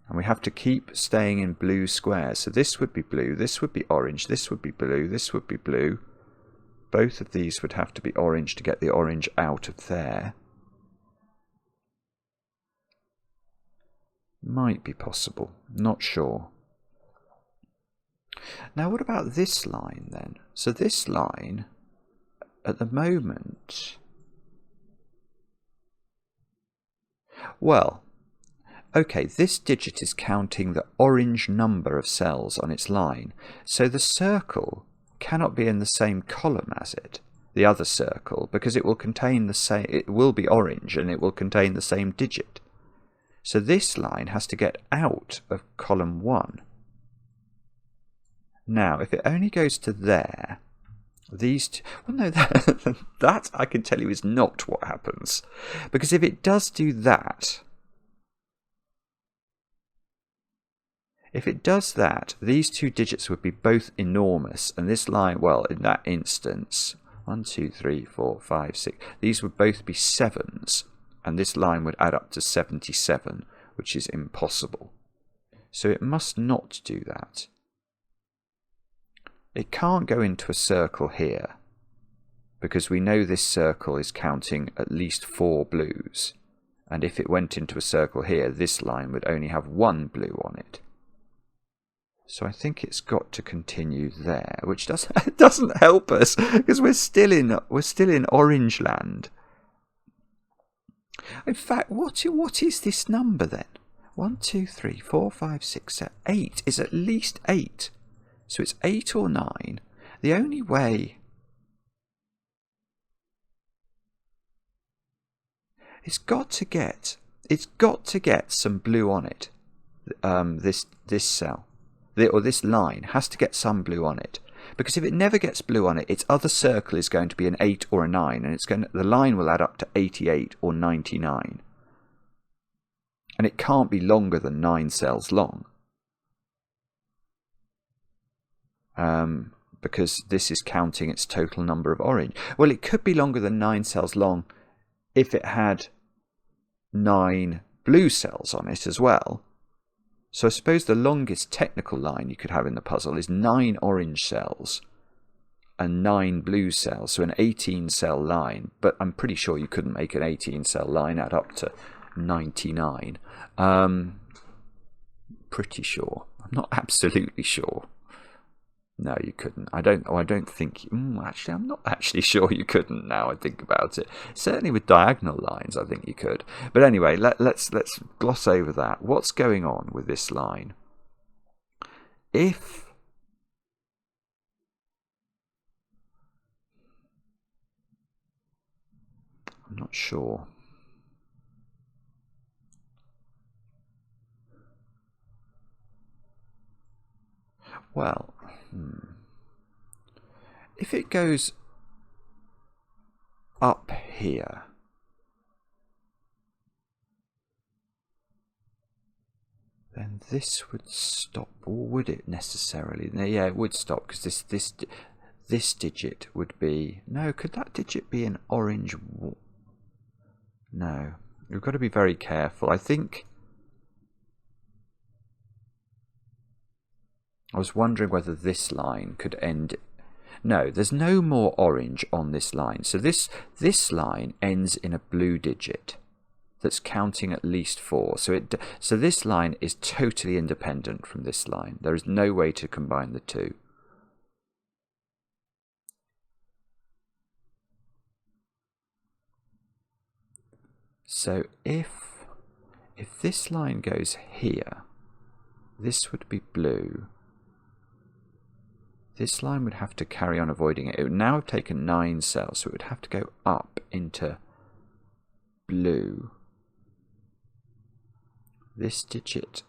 Speaker 1: And we have to keep staying in blue squares. So this would be blue, this would be orange, this would be blue, this would be blue. Both of these would have to be orange to get the orange out of there. Might be possible, not sure. Now what about this line then? So this line, at the moment, well, okay, this digit is counting the orange number of cells on its line, so the circle cannot be in the same column as it, the other circle, because it will contain the same, it will be orange and it will contain the same digit. So this line has to get out of column 1. Now, if it only goes to there, these two, well no, that I can tell you is not what happens, because if it does do that, these two digits would be both enormous, and this line, well, in that instance, 1, 2, 3, 4, 5, 6, these would both be 7s, and this line would add up to 77, which is impossible. So it must not do that. It can't go into a circle here, because we know this circle is counting at least 4 blues. And if it went into a circle here, this line would only have 1 blue on it. So I think it's got to continue there, which doesn't help us because we're still in orange land. In fact, what is this number then? 1, 2, 3, 4, 5, 6, 7, 8 is at least 8. So it's 8 or 9. The only way it's got to get some blue on it. This cell, or this line has to get some blue on it, because if it never gets blue on it, its other circle is going to be an 8 or a 9, and the line will add up to 88 or 99, and it can't be longer than 9 cells long, because this is counting its total number of orange. Well, it could be longer than 9 cells long if it had 9 blue cells on it as well. So I suppose the longest technical line you could have in the puzzle is 9 orange cells and 9 blue cells, so an 18 cell line, but I'm pretty sure you couldn't make an 18 cell line add up to 99. Pretty sure. I'm not absolutely sure. No, you couldn't. I don't think. Actually, I'm not actually sure you couldn't. Now I think about it. Certainly with diagonal lines, I think you could. But anyway, let's gloss over that. What's going on with this line? If I'm not sure. Well. If it goes up here, then this would stop, or would it necessarily? Yeah, it would stop, because this digit would be, no, could that digit be an orange? No, we've got to be very careful. I think I was wondering whether this line could end. No, there's no more orange on this line. So this line ends in a blue digit that's counting at least 4. So this line is totally independent from this line. There is no way to combine the two. So if this line goes here, this would be blue. This line would have to carry on avoiding it. It would now have taken 9 cells, so it would have to go up into blue. This digit.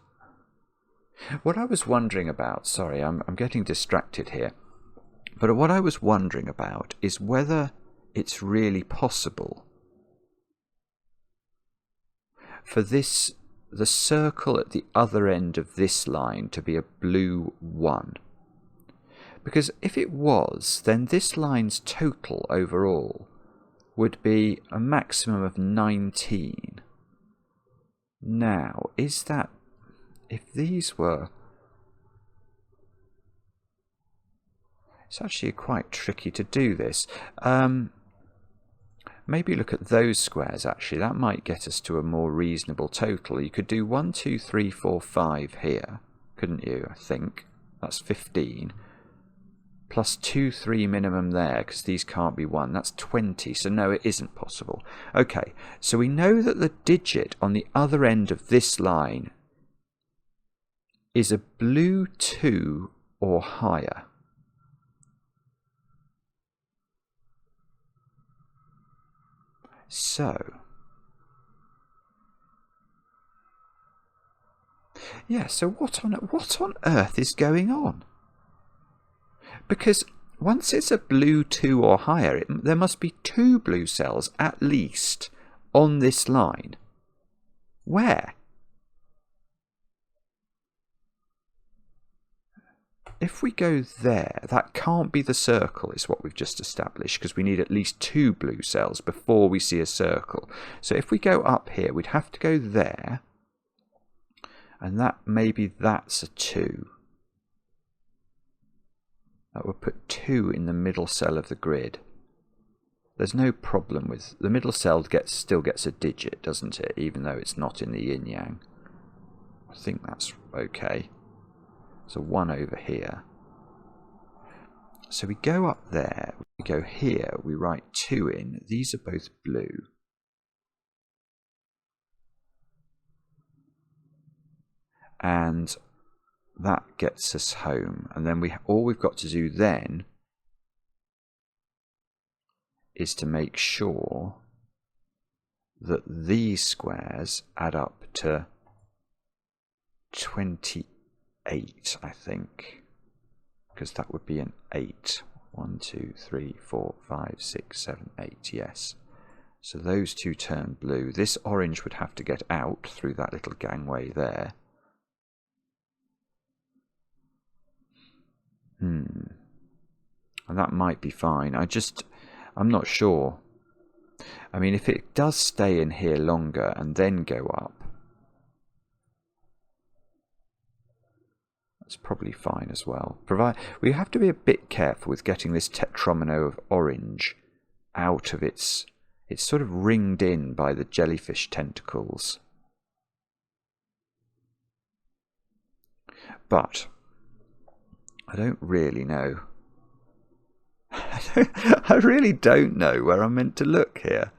Speaker 1: What I was wondering about, sorry, I'm getting distracted here, but what I was wondering about is whether it's really possible for the circle at the other end of this line to be a blue 1. Because if it was, then this line's total overall would be a maximum of 19. Now, is that, if these were, it's actually quite tricky to do this. Maybe look at those squares, actually. That might get us to a more reasonable total. You could do 1, 2, 3, 4, 5 here, couldn't you, I think? That's 15. Plus 2, 3 minimum there, because these can't be 1. That's 20, so no, it isn't possible. Okay, so we know that the digit on the other end of this line is a blue 2 or higher. So, yeah, so what on earth is going on? Because once it's a blue 2 or higher, there must be 2 blue cells at least on this line. Where? If we go there, that can't be the circle, is what we've just established, because we need at least 2 blue cells before we see a circle. So if we go up here, we'd have to go there, and maybe that's a 2. That would put 2 in the middle cell of the grid. There's no problem with the middle cell still gets a digit, doesn't it? Even though it's not in the yin yang. I think that's okay. So 1 over here. So we go up there, we go here, we write 2 in. These are both blue. And that gets us home. And then all we've got to do then is to make sure that these squares add up to 28, I think, because that would be an 8. 1, 2, 3, 4, 5, 6, 7, 8, yes. So those two turn blue. This orange would have to get out through that little gangway there. And that might be fine. I'm not sure. I mean, if it does stay in here longer and then go up, that's probably fine as well. We have to be a bit careful with getting this tetromino of orange out of it's sort of ringed in by the jellyfish tentacles. But I don't really know. I really don't know where I'm meant to look here.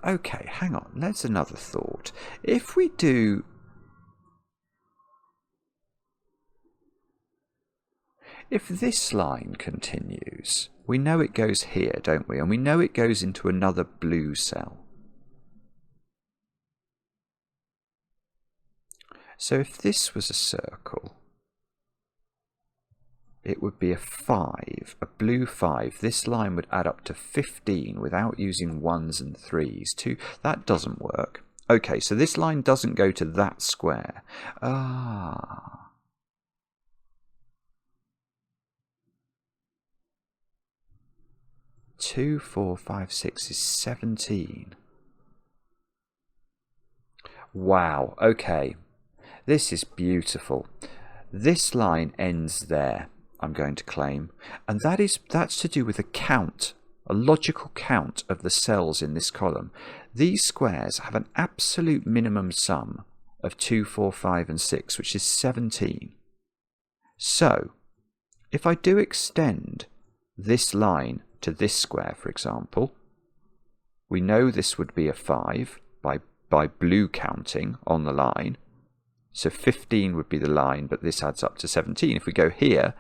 Speaker 1: Okay, hang on. There's another thought. If this line continues, we know it goes here, don't we? And we know it goes into another blue cell. So if this was a circle, it would be a 5, a blue 5. This line would add up to 15 without using 1s and 3s. That doesn't work. Okay, so this line doesn't go to that square. 2, 4, 5, 6 is 17. Wow, okay. This is beautiful. This line ends there, I'm going to claim, and that's to do with a count, a logical count of the cells in this column. These squares have an absolute minimum sum of 2, 4, 5 and 6, which is 17. So if I do extend this line to this square, for example, we know this would be a 5 by blue counting on the line. So 15 would be the line, but this adds up to 17. If we go here,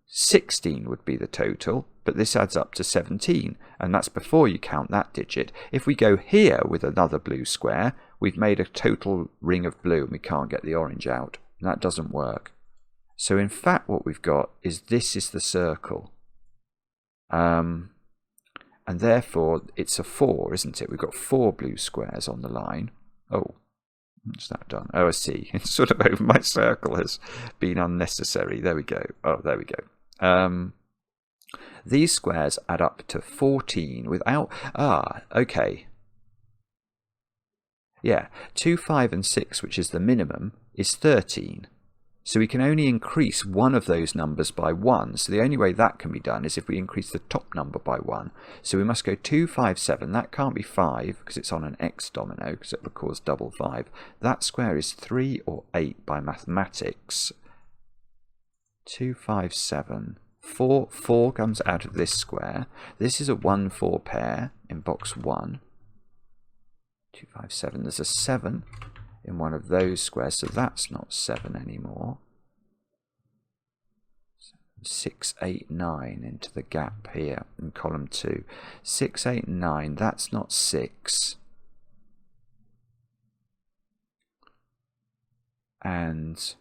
Speaker 1: 16 would be the total, but this adds up to 17, and that's before you count that digit. If we go here with another blue square, we've made a total ring of blue, and we can't get the orange out. And that doesn't work. So in fact, what we've got is this is the circle. And therefore, it's a 4, isn't it? We've got 4 blue squares on the line. Oh. What's that done? Oh, I see. It's sort of over my circle has been unnecessary. There we go. Oh, there we go. These squares add up to 14 without... okay. Yeah, 2, 5 and 6, which is the minimum, is 13. So we can only increase one of those numbers by 1. So the only way that can be done is if we increase the top number by 1. So we must go 2, 5, 7. That can't be 5 because it's on an X domino because it would cause double 5. That square is 3 or 8 by mathematics. 2, 5, 7. 4 comes out of this square. This is a 1, 4 pair in box 1. 2, 5, 7. There's a 7 in one of those squares, so that's not 7 anymore. 6, 8, 9 into the gap here in column 2. 6, 8, 9, that's not 6. And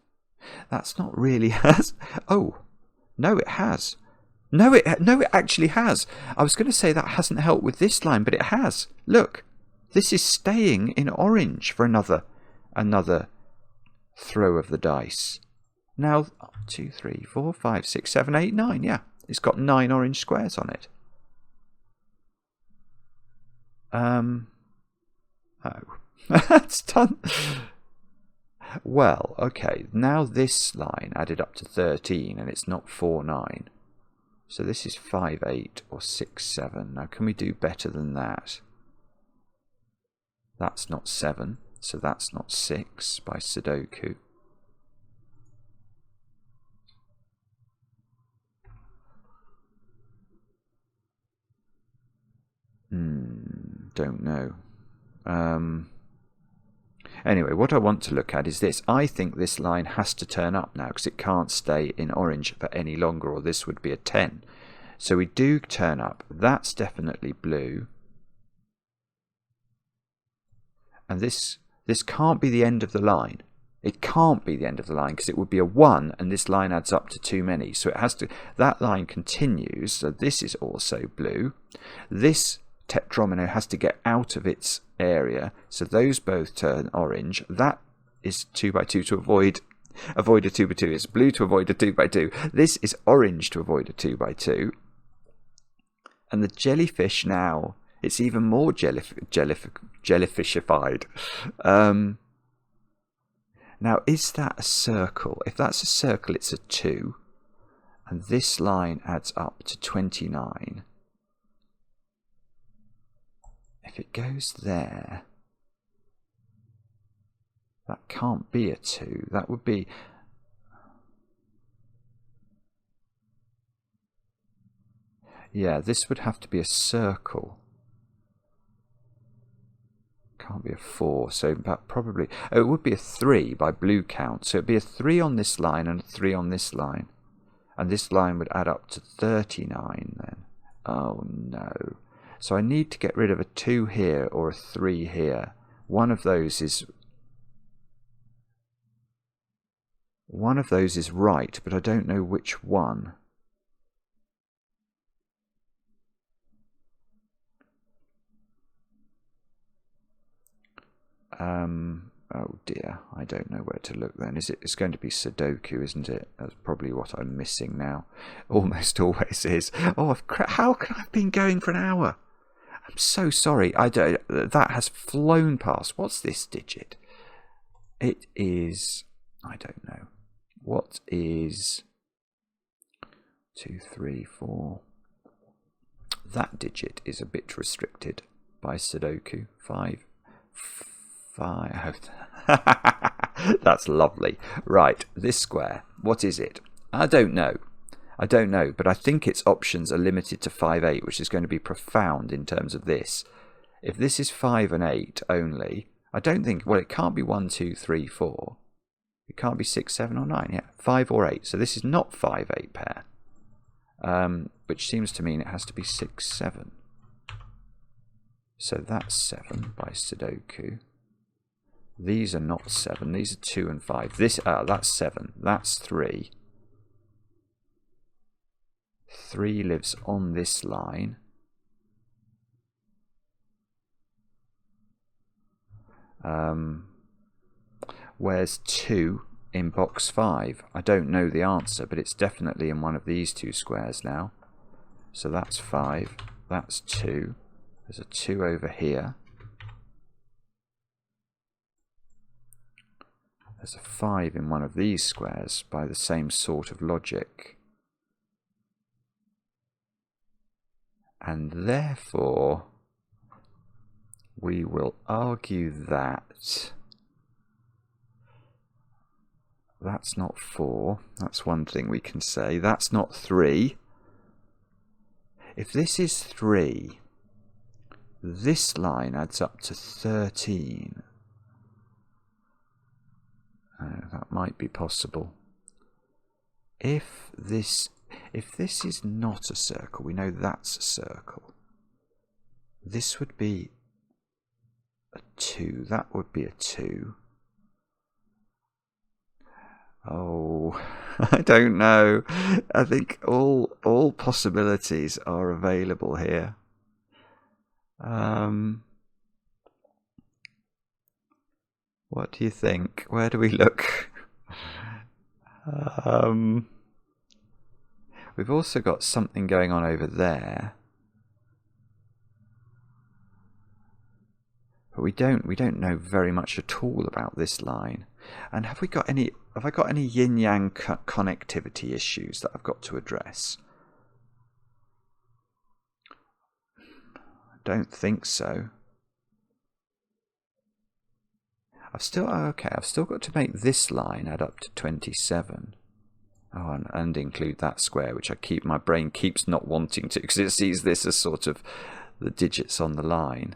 Speaker 1: that's not really has. Oh, no, it has. No, it actually has. I was going to say that hasn't helped with this line, but it has. Look, this is staying in orange for another throw of the dice. Now 2, 3, 4, 5, 6, 7, 8, 9. Yeah, it's got 9 orange squares on it. Oh, that's done. Well, okay. Now this line added up to 13, and it's not 4, 9. So this is 5, 8 or 6, 7. Now can we do better than that? That's not 7, so that's not 6 by Sudoku. Don't know. Anyway, what I want to look at is this. I think this line has to turn up now because it can't stay in orange for any longer, or this would be a 10. So we do turn up. That's definitely blue. And this can't be the end of the line. It can't be the end of the line because it would be a 1 and this line adds up to too many. So it has to, that line continues. So this is also blue. This tetromino has to get out of its area. So those both turn orange. That is 2 by 2 to avoid a 2 by 2. It's blue to avoid a 2 by 2. This is orange to avoid a 2 by 2. And the jellyfish now, it's even more jellyfishified. Now, is that a circle? If that's a circle, it's a 2. And this line adds up to 29. If it goes there, that can't be a 2. That would be... Yeah, this would have to be a circle. Can't be a 4, so that probably... Oh, it would be a 3 by blue count. So it would be a 3 on this line and a 3 on this line. And this line would add up to 39 then. Oh no. So I need to get rid of a 2 here or a 3 here. One of those is right, but I don't know which one. Oh dear, I don't know where to look then. It's going to be Sudoku, isn't it? That's probably what I'm missing now. Almost always is. Oh, how can I have been going for an hour? I'm so sorry. That has flown past. What's this digit? It is... I don't know. What is... 2, 3, 4... That digit is a bit restricted by Sudoku. 5... 5... That's lovely. Right, this square. What is it? I don't know. I don't know, but I think its options are limited to 5, 8, which is going to be profound in terms of this. If this is 5 and 8 only, I don't think... Well, it can't be 1, 2, 3, 4. It can't be 6, 7 or 9. Yeah, 5 or 8. So this is not 5, 8 pair. Which seems to mean it has to be 6, 7. So that's 7 by Sudoku. These are not 7. These are 2 and 5. That's 7. That's 3. 3 lives on this line. Where's 2 in box 5? I don't know the answer, but it's definitely in one of these 2 squares now. So that's 5. That's 2. There's a 2 over here. There's a 5 in one of these squares by the same sort of logic. And therefore, we will argue that that's not 4. That's one thing we can say. That's not 3. If this is 3, this line adds up to 13. That might be possible. If this is not a circle, we know that's a circle. This would be a 2. That would be a 2. Oh, I don't know. I think all possibilities are available here. What do you think? Where do we look? We've also got something going on over there. But we don't know very much at all about this line. And have I got any yin-yang connectivity issues that I've got to address? don't think so. I've still got to make this line add up to 27. Oh, and include that square, which my brain keeps not wanting to, because it sees this as sort of the digits on the line.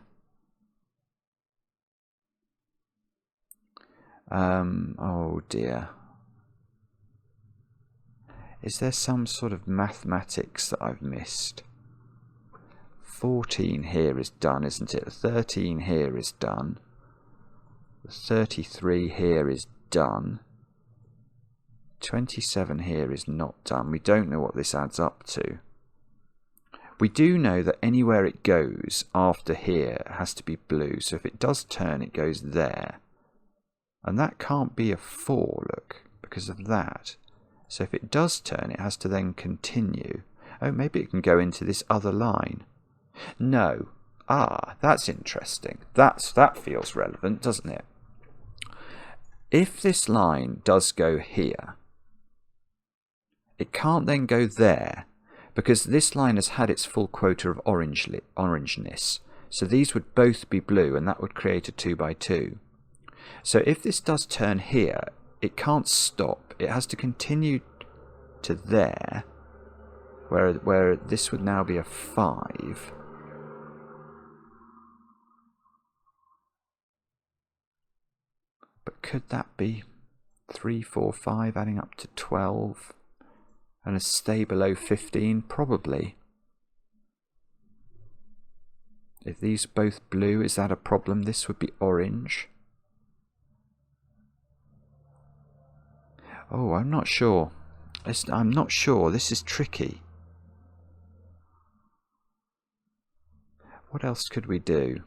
Speaker 1: Oh dear. Is there some sort of mathematics that I've missed? 14 here is done, isn't it? 13 here is done. 33 here is done. 27 here is not done. We don't know what this adds up to. We do know that anywhere it goes after here has to be blue. So if it does turn, it goes there. And that can't be a 4, look, because of that. So if it does turn, it has to then continue. Oh, maybe it can go into this other line. No. Ah, that's interesting. That feels relevant, doesn't it? If this line does go here, it can't then go there, because this line has had its full quota of orangeness. So these would both be blue, and that would create a 2 by 2. So if this does turn here, it can't stop. It has to continue to there, where this would now be a 5. But could that be 3, 4, 5 adding up to 12 and stay below 15? Probably. If these are both blue, is that a problem? This would be orange. Oh, I'm not sure. I'm not sure. This is tricky. What else could we do?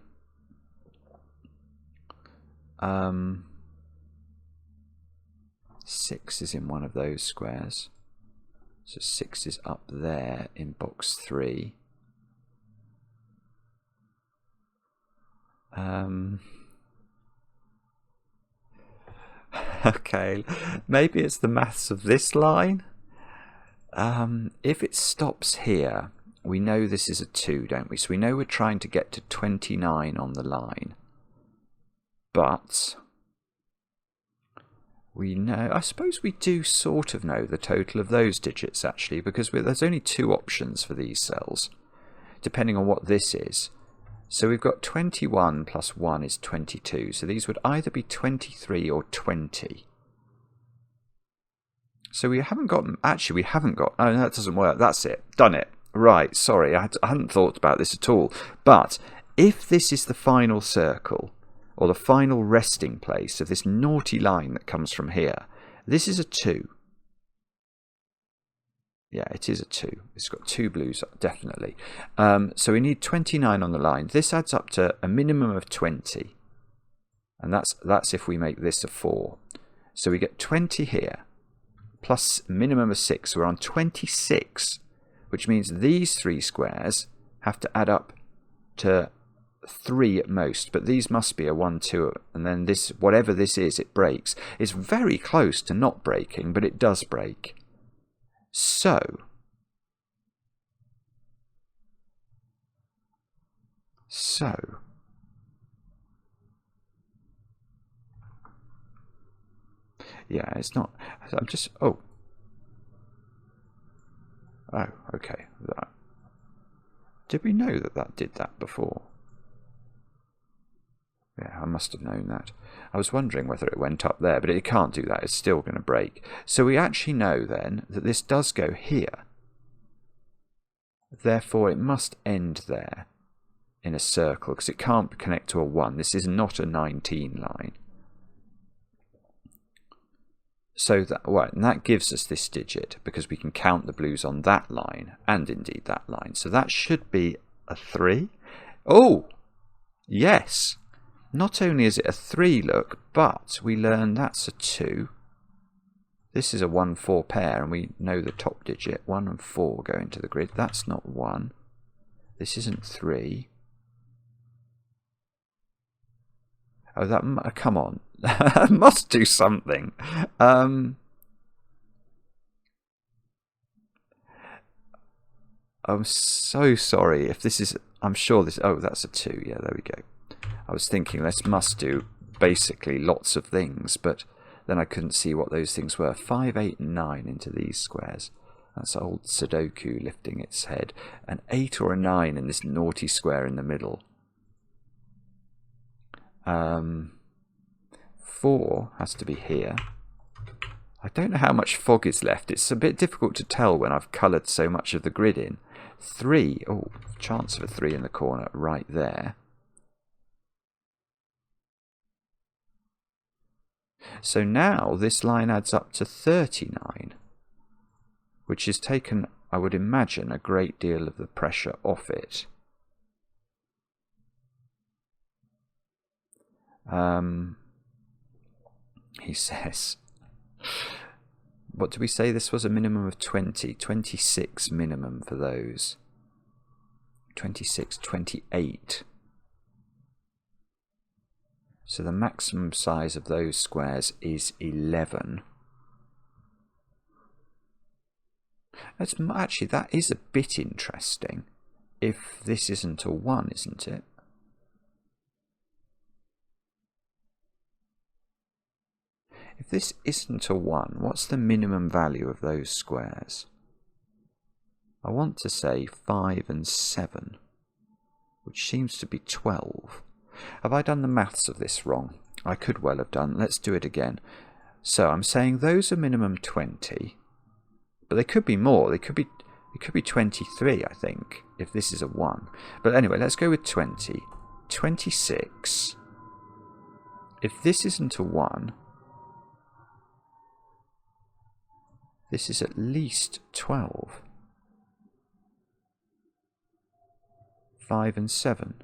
Speaker 1: 6 is in one of those squares. So 6 is up there in box 3. Okay, maybe it's the maths of this line. If it stops here, we know this is a 2, don't we? So we know we're trying to get to 29 on the line. But we know, I suppose we do sort of know the total of those digits, actually, because there's only 2 options for these cells, depending on what this is. So we've got 21 plus 1 is 22. So these would either be 23 or 20. So we haven't got... Actually, we haven't got... Oh, no, that doesn't work. That's it. Done it. Right. Sorry, I hadn't thought about this at all. But if this is the final circle, or the final resting place of this naughty line that comes from here, this is a 2. Yeah, it is a 2. It's got 2 blues, definitely. So we need 29 on the line. This adds up to a minimum of 20. And that's if we make this a 4. So we get 20 here, plus a minimum of 6. So we're on 26, which means these 3 squares have to add up to 3 at most. But these must be a 1, 2, and then this, whatever this is, it breaks. It's very close to not breaking, but it does break. So, yeah, it's not, I'm just, oh, okay, did we know that did that before? Yeah, I must have known that. I was wondering whether it went up there, but it can't do that. It's still going to break. So we actually know then that this does go here. Therefore, it must end there in a circle, because it can't connect to a 1. This is not a 19 line. So that gives us this digit, because we can count the blues on that line, and indeed that line. So that should be a 3. Oh, yes. Not only is it a 3, look, but we learn that's a 2. This is a 1, 4 pair, and we know the top digit. 1 and 4 go into the grid. That's not 1. This isn't 3. Oh, that, come on. I must do something. I'm so sorry if this is... I'm sure this... Oh, that's a 2. Yeah, there we go. I was thinking this must do basically lots of things, but then I couldn't see what those things were. 5, 8, and 9 into these squares. That's old Sudoku lifting its head. An 8 or a 9 in this naughty square in the middle. 4 has to be here. I don't know how much fog is left. It's a bit difficult to tell when I've coloured so much of the grid in. 3, oh, chance of a 3 in the corner right there. So now this line adds up to 39, which has taken, I would imagine, a great deal of the pressure off it. He says, what do we say? This was a minimum of 20, 26 minimum for those. 26, 28. So the maximum size of those squares is 11. Actually, that is a bit interesting. If this isn't a 1, isn't it? If this isn't a 1, what's the minimum value of those squares? I want to say 5 and 7, which seems to be 12. Have I done the maths of this wrong? I could well have done. Let's do it again. So I'm saying those are minimum 20, but they could be more. It could be 23, I think, if this is a 1. But anyway, let's go with 20. 26. If this isn't a 1, this is at least 12. 5 and 7.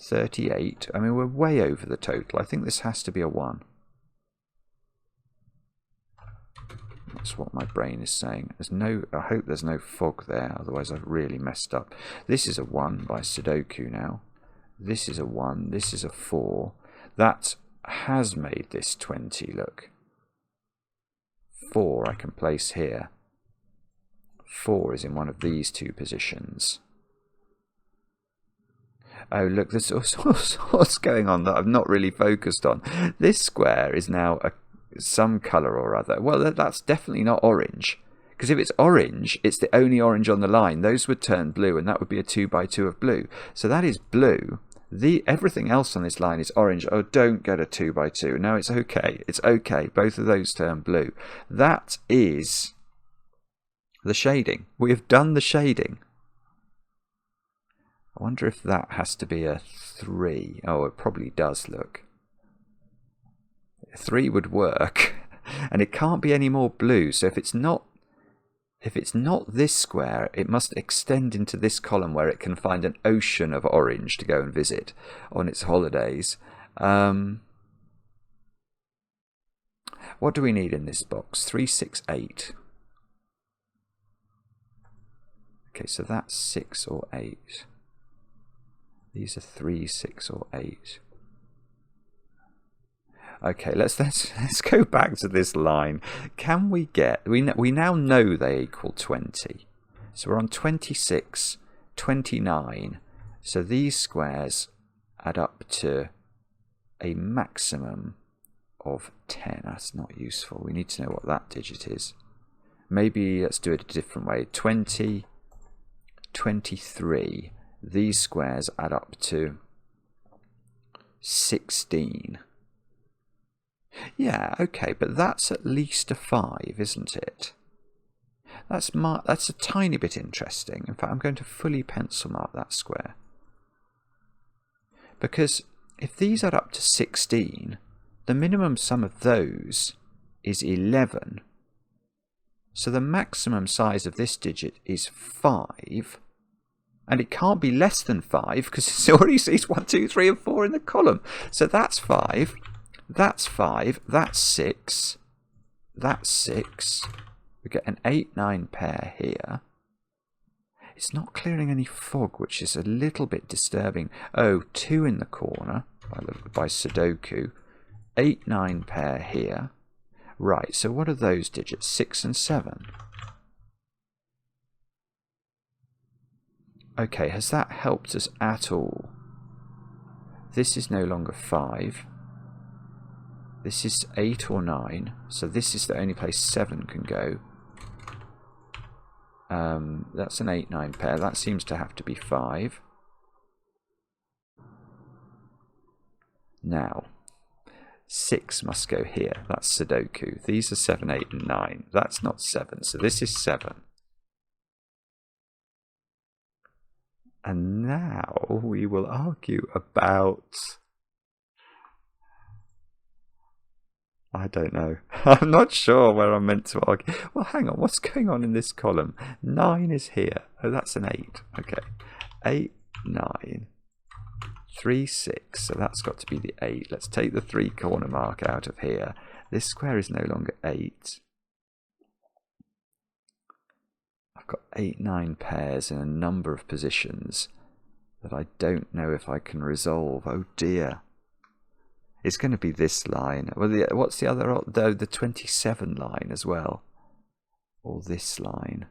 Speaker 1: 38. I mean, we're way over the total. I think this has to be a 1. That's what my brain is saying. I hope there's no fog there, otherwise I've really messed up. This is a 1 by Sudoku now. This is a 1. This is a 4. That has made this 20, look. 4 I can place here. 4 is in one of these two positions. Oh, look, there's all sorts going on that I've not really focused on. This square is now some colour or other. Well, that's definitely not orange. Because if it's orange, it's the only orange on the line. Those would turn blue, and that would be a 2 by 2 of blue. So that is blue. Everything else on this line is orange. Oh, don't get a 2 by 2. No, it's okay. It's okay. Both of those turn blue. That is the shading. We have done the shading. I wonder if that has to be a 3. Oh, it probably does, look. 3 would work. And it can't be any more blue. So if it's not this square, it must extend into this column where it can find an ocean of orange to go and visit on its holidays. What do we need in this box? 3, 6, 8. Okay, so that's 6 or 8. These are 3, 6, or 8. Okay, let's go back to this line. Can we get... We now know they equal 20. So we're on 26, 29. So these squares add up to a maximum of 10. That's not useful. We need to know what that digit is. Maybe let's do it a different way. 20, 23. These squares add up to 16. Yeah, okay, but that's at least a 5, isn't it? That's a tiny bit interesting. In fact, I'm going to fully pencil mark that square. Because if these add up to 16, the minimum sum of those is 11. So the maximum size of this digit is 5. And it can't be less than 5 because it already sees 1, 2, 3, and 4 in the column. So that's 5. That's 5. That's 6. That's 6. We get an 8, 9 pair here. It's not clearing any fog, which is a little bit disturbing. Oh, 2 in the corner by Sudoku. 8, 9 pair here. Right, so what are those digits? 6 and 7. Okay, has that helped us at all? This is no longer 5. This is 8 or 9. So this is the only place 7 can go. That's an 8-9 pair. That seems to have to be 5. Now, 6 must go here. That's Sudoku. These are 7, 8, and 9. That's not 7. So this is 7. And now we will argue about... I don't know. I'm not sure where I'm meant to argue. Well, hang on. What's going on in this column? 9 is here. Oh, that's an 8. Okay. 8, 9, 3, 6. So that's got to be the 8. Let's take the 3 corner mark out of here. This square is no longer 8. I've got 8, 9 pairs in a number of positions that I don't know if I can resolve. Oh dear. It's going to be this line. Well, what's the other? The 27 line as well. Or this line.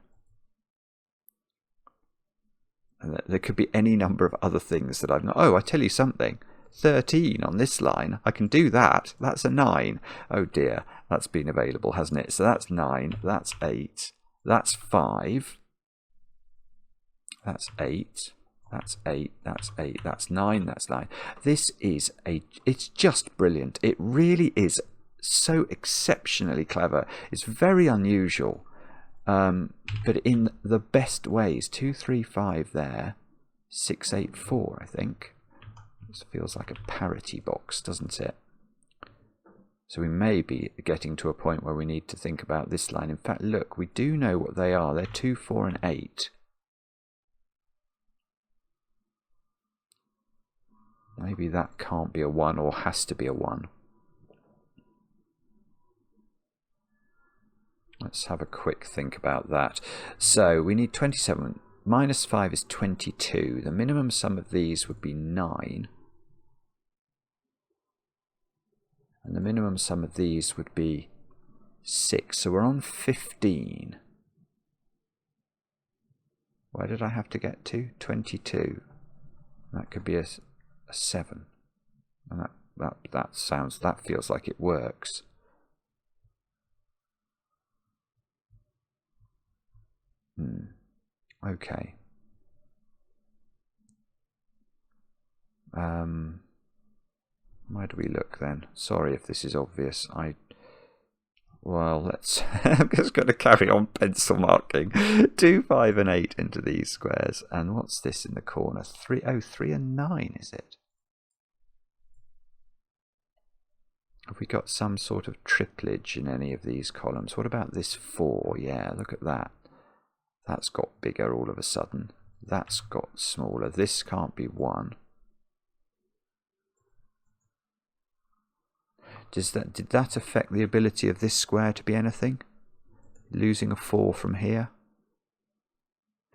Speaker 1: And there could be any number of other things that I've not... Oh, I tell you something. 13 on this line. I can do that. That's a 9. Oh dear. That's been available, hasn't it? So that's 9. That's 8. That's 5. That's 8. That's 8. That's 8. That's 9. That's 9. This is it's just brilliant. It really is so exceptionally clever. It's very unusual, but in the best ways. 2, 3, 5 there. 6, 8, 4, I think. This feels like a parity box, doesn't it? So we may be getting to a point where we need to think about this line. In fact, look, we do know what they are. They're 2, 4, and 8. Maybe that can't be a 1 or has to be a 1. Let's have a quick think about that. So we need 27. Minus 5 is 22. The minimum sum of these would be 9. And the minimum sum of these would be 6. So we're on 15. Where did I have to get to? 22. That could be a 7. And that feels like it works. Okay. Where do we look then? Sorry if this is obvious. Well, let's... I'm just going to carry on pencil marking. 2, 5, and 8 into these squares. And what's this in the corner? 3, oh, 3 and 9, is it? Have we got some sort of triplage in any of these columns? What about this 4? Yeah, look at that. That's got bigger all of a sudden. That's got smaller. This can't be 1. Did that affect the ability of this square to be anything? Losing a 4 from here?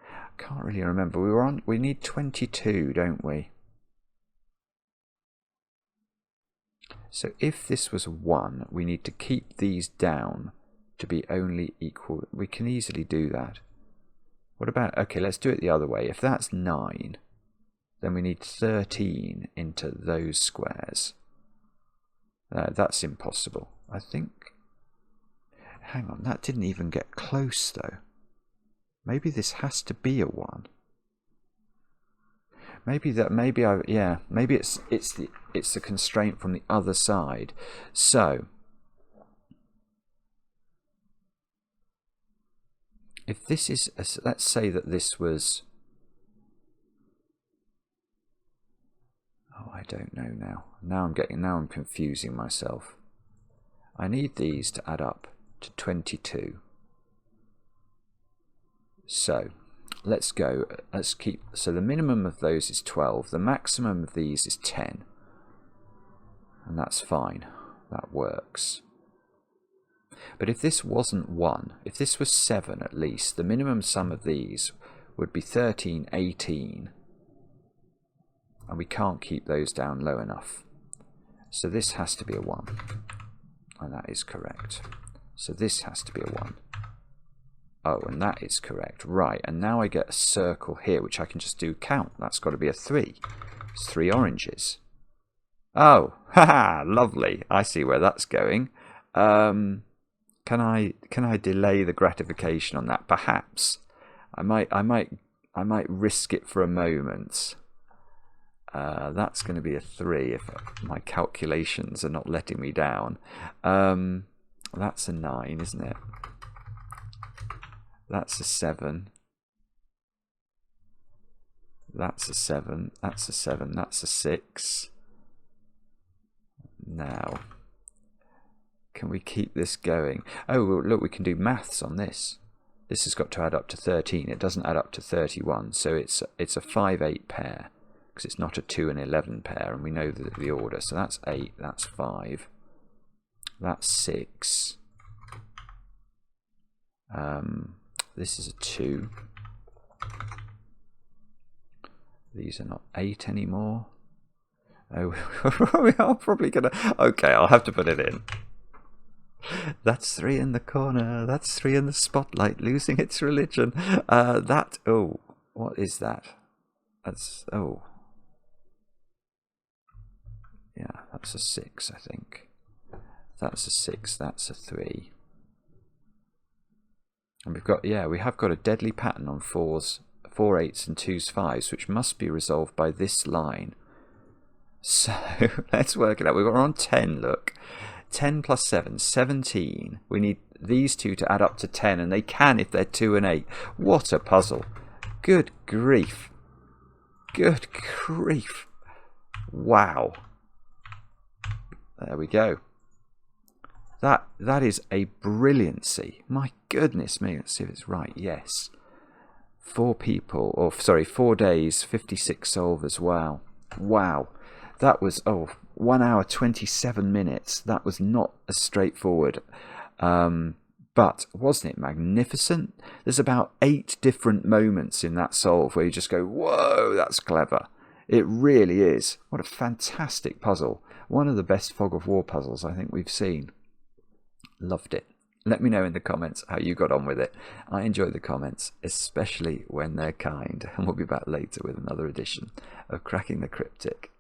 Speaker 1: I can't really remember. We need 22, don't we? So if this was 1, we need to keep these down to be only equal. We can easily do that. What about, okay, let's do it the other way. If that's 9, then we need 13 into those squares. That's impossible. I think... Hang on, that didn't even get close though. Maybe this has to be a 1. Maybe it's the constraint from the other side. So if this is, let's say that this was, oh, I don't know now. Now I'm confusing myself. I need these to add up to 22. So let's go. Let's keep. So the minimum of those is 12. The maximum of these is 10, and that's fine. That works. But if this wasn't 1, if this was 7 at least, the minimum sum of these would be 13, 18. And we can't keep those down low enough. So this has to be a 1. And that is correct. So this has to be a 1. Oh, and that is correct. Right, and now I get a circle here, which I can just do count. That's got to be a 3. It's 3 oranges. Oh, haha, lovely. I see where that's going. Can I delay the gratification on that? Perhaps. I might risk it for a moment. That's going to be a 3 if my calculations are not letting me down. That's a 9, isn't it? That's a 7. That's a 7. That's a 7. That's a 6. Now, can we keep this going? Oh, well, look, we can do maths on this. This has got to add up to 13. It doesn't add up to 31, so it's a 5-8 pair, because it's not a 2 and 11 pair, and we know the order. So that's 8, that's 5, that's 6. This is a 2. These are not 8 anymore. Oh, we are probably gonna. Okay, I'll have to put it in. That's 3 in the corner. That's 3 in the spotlight, losing its religion. Oh, what is that? That's, oh. Yeah, that's a 6, I think. That's a 6, that's a 3. And we've got, yeah, we have got a deadly pattern on 4s, 4 8s and 2s 5s, which must be resolved by this line. So, let's work it out. We're on 10, look. 10 plus 7, 17. We need these two to add up to 10, and they can if they're 2 and 8. What a puzzle. Good grief. Good grief. Wow. There we go. That is a brilliancy. My goodness me. Let's see if it's right. Yes. 4 people, or sorry, 4 days, 56 solvers. Wow. Wow. That was, 1 hour, 27 minutes. That was not as straightforward. But wasn't it magnificent? There's about 8 different moments in that solve where you just go, whoa, that's clever. It really is. What a fantastic puzzle. One of the best Fog of War puzzles I think we've seen. Loved it. Let me know in the comments how you got on with it. I enjoy the comments, especially when they're kind. And we'll be back later with another edition of Cracking the Cryptic.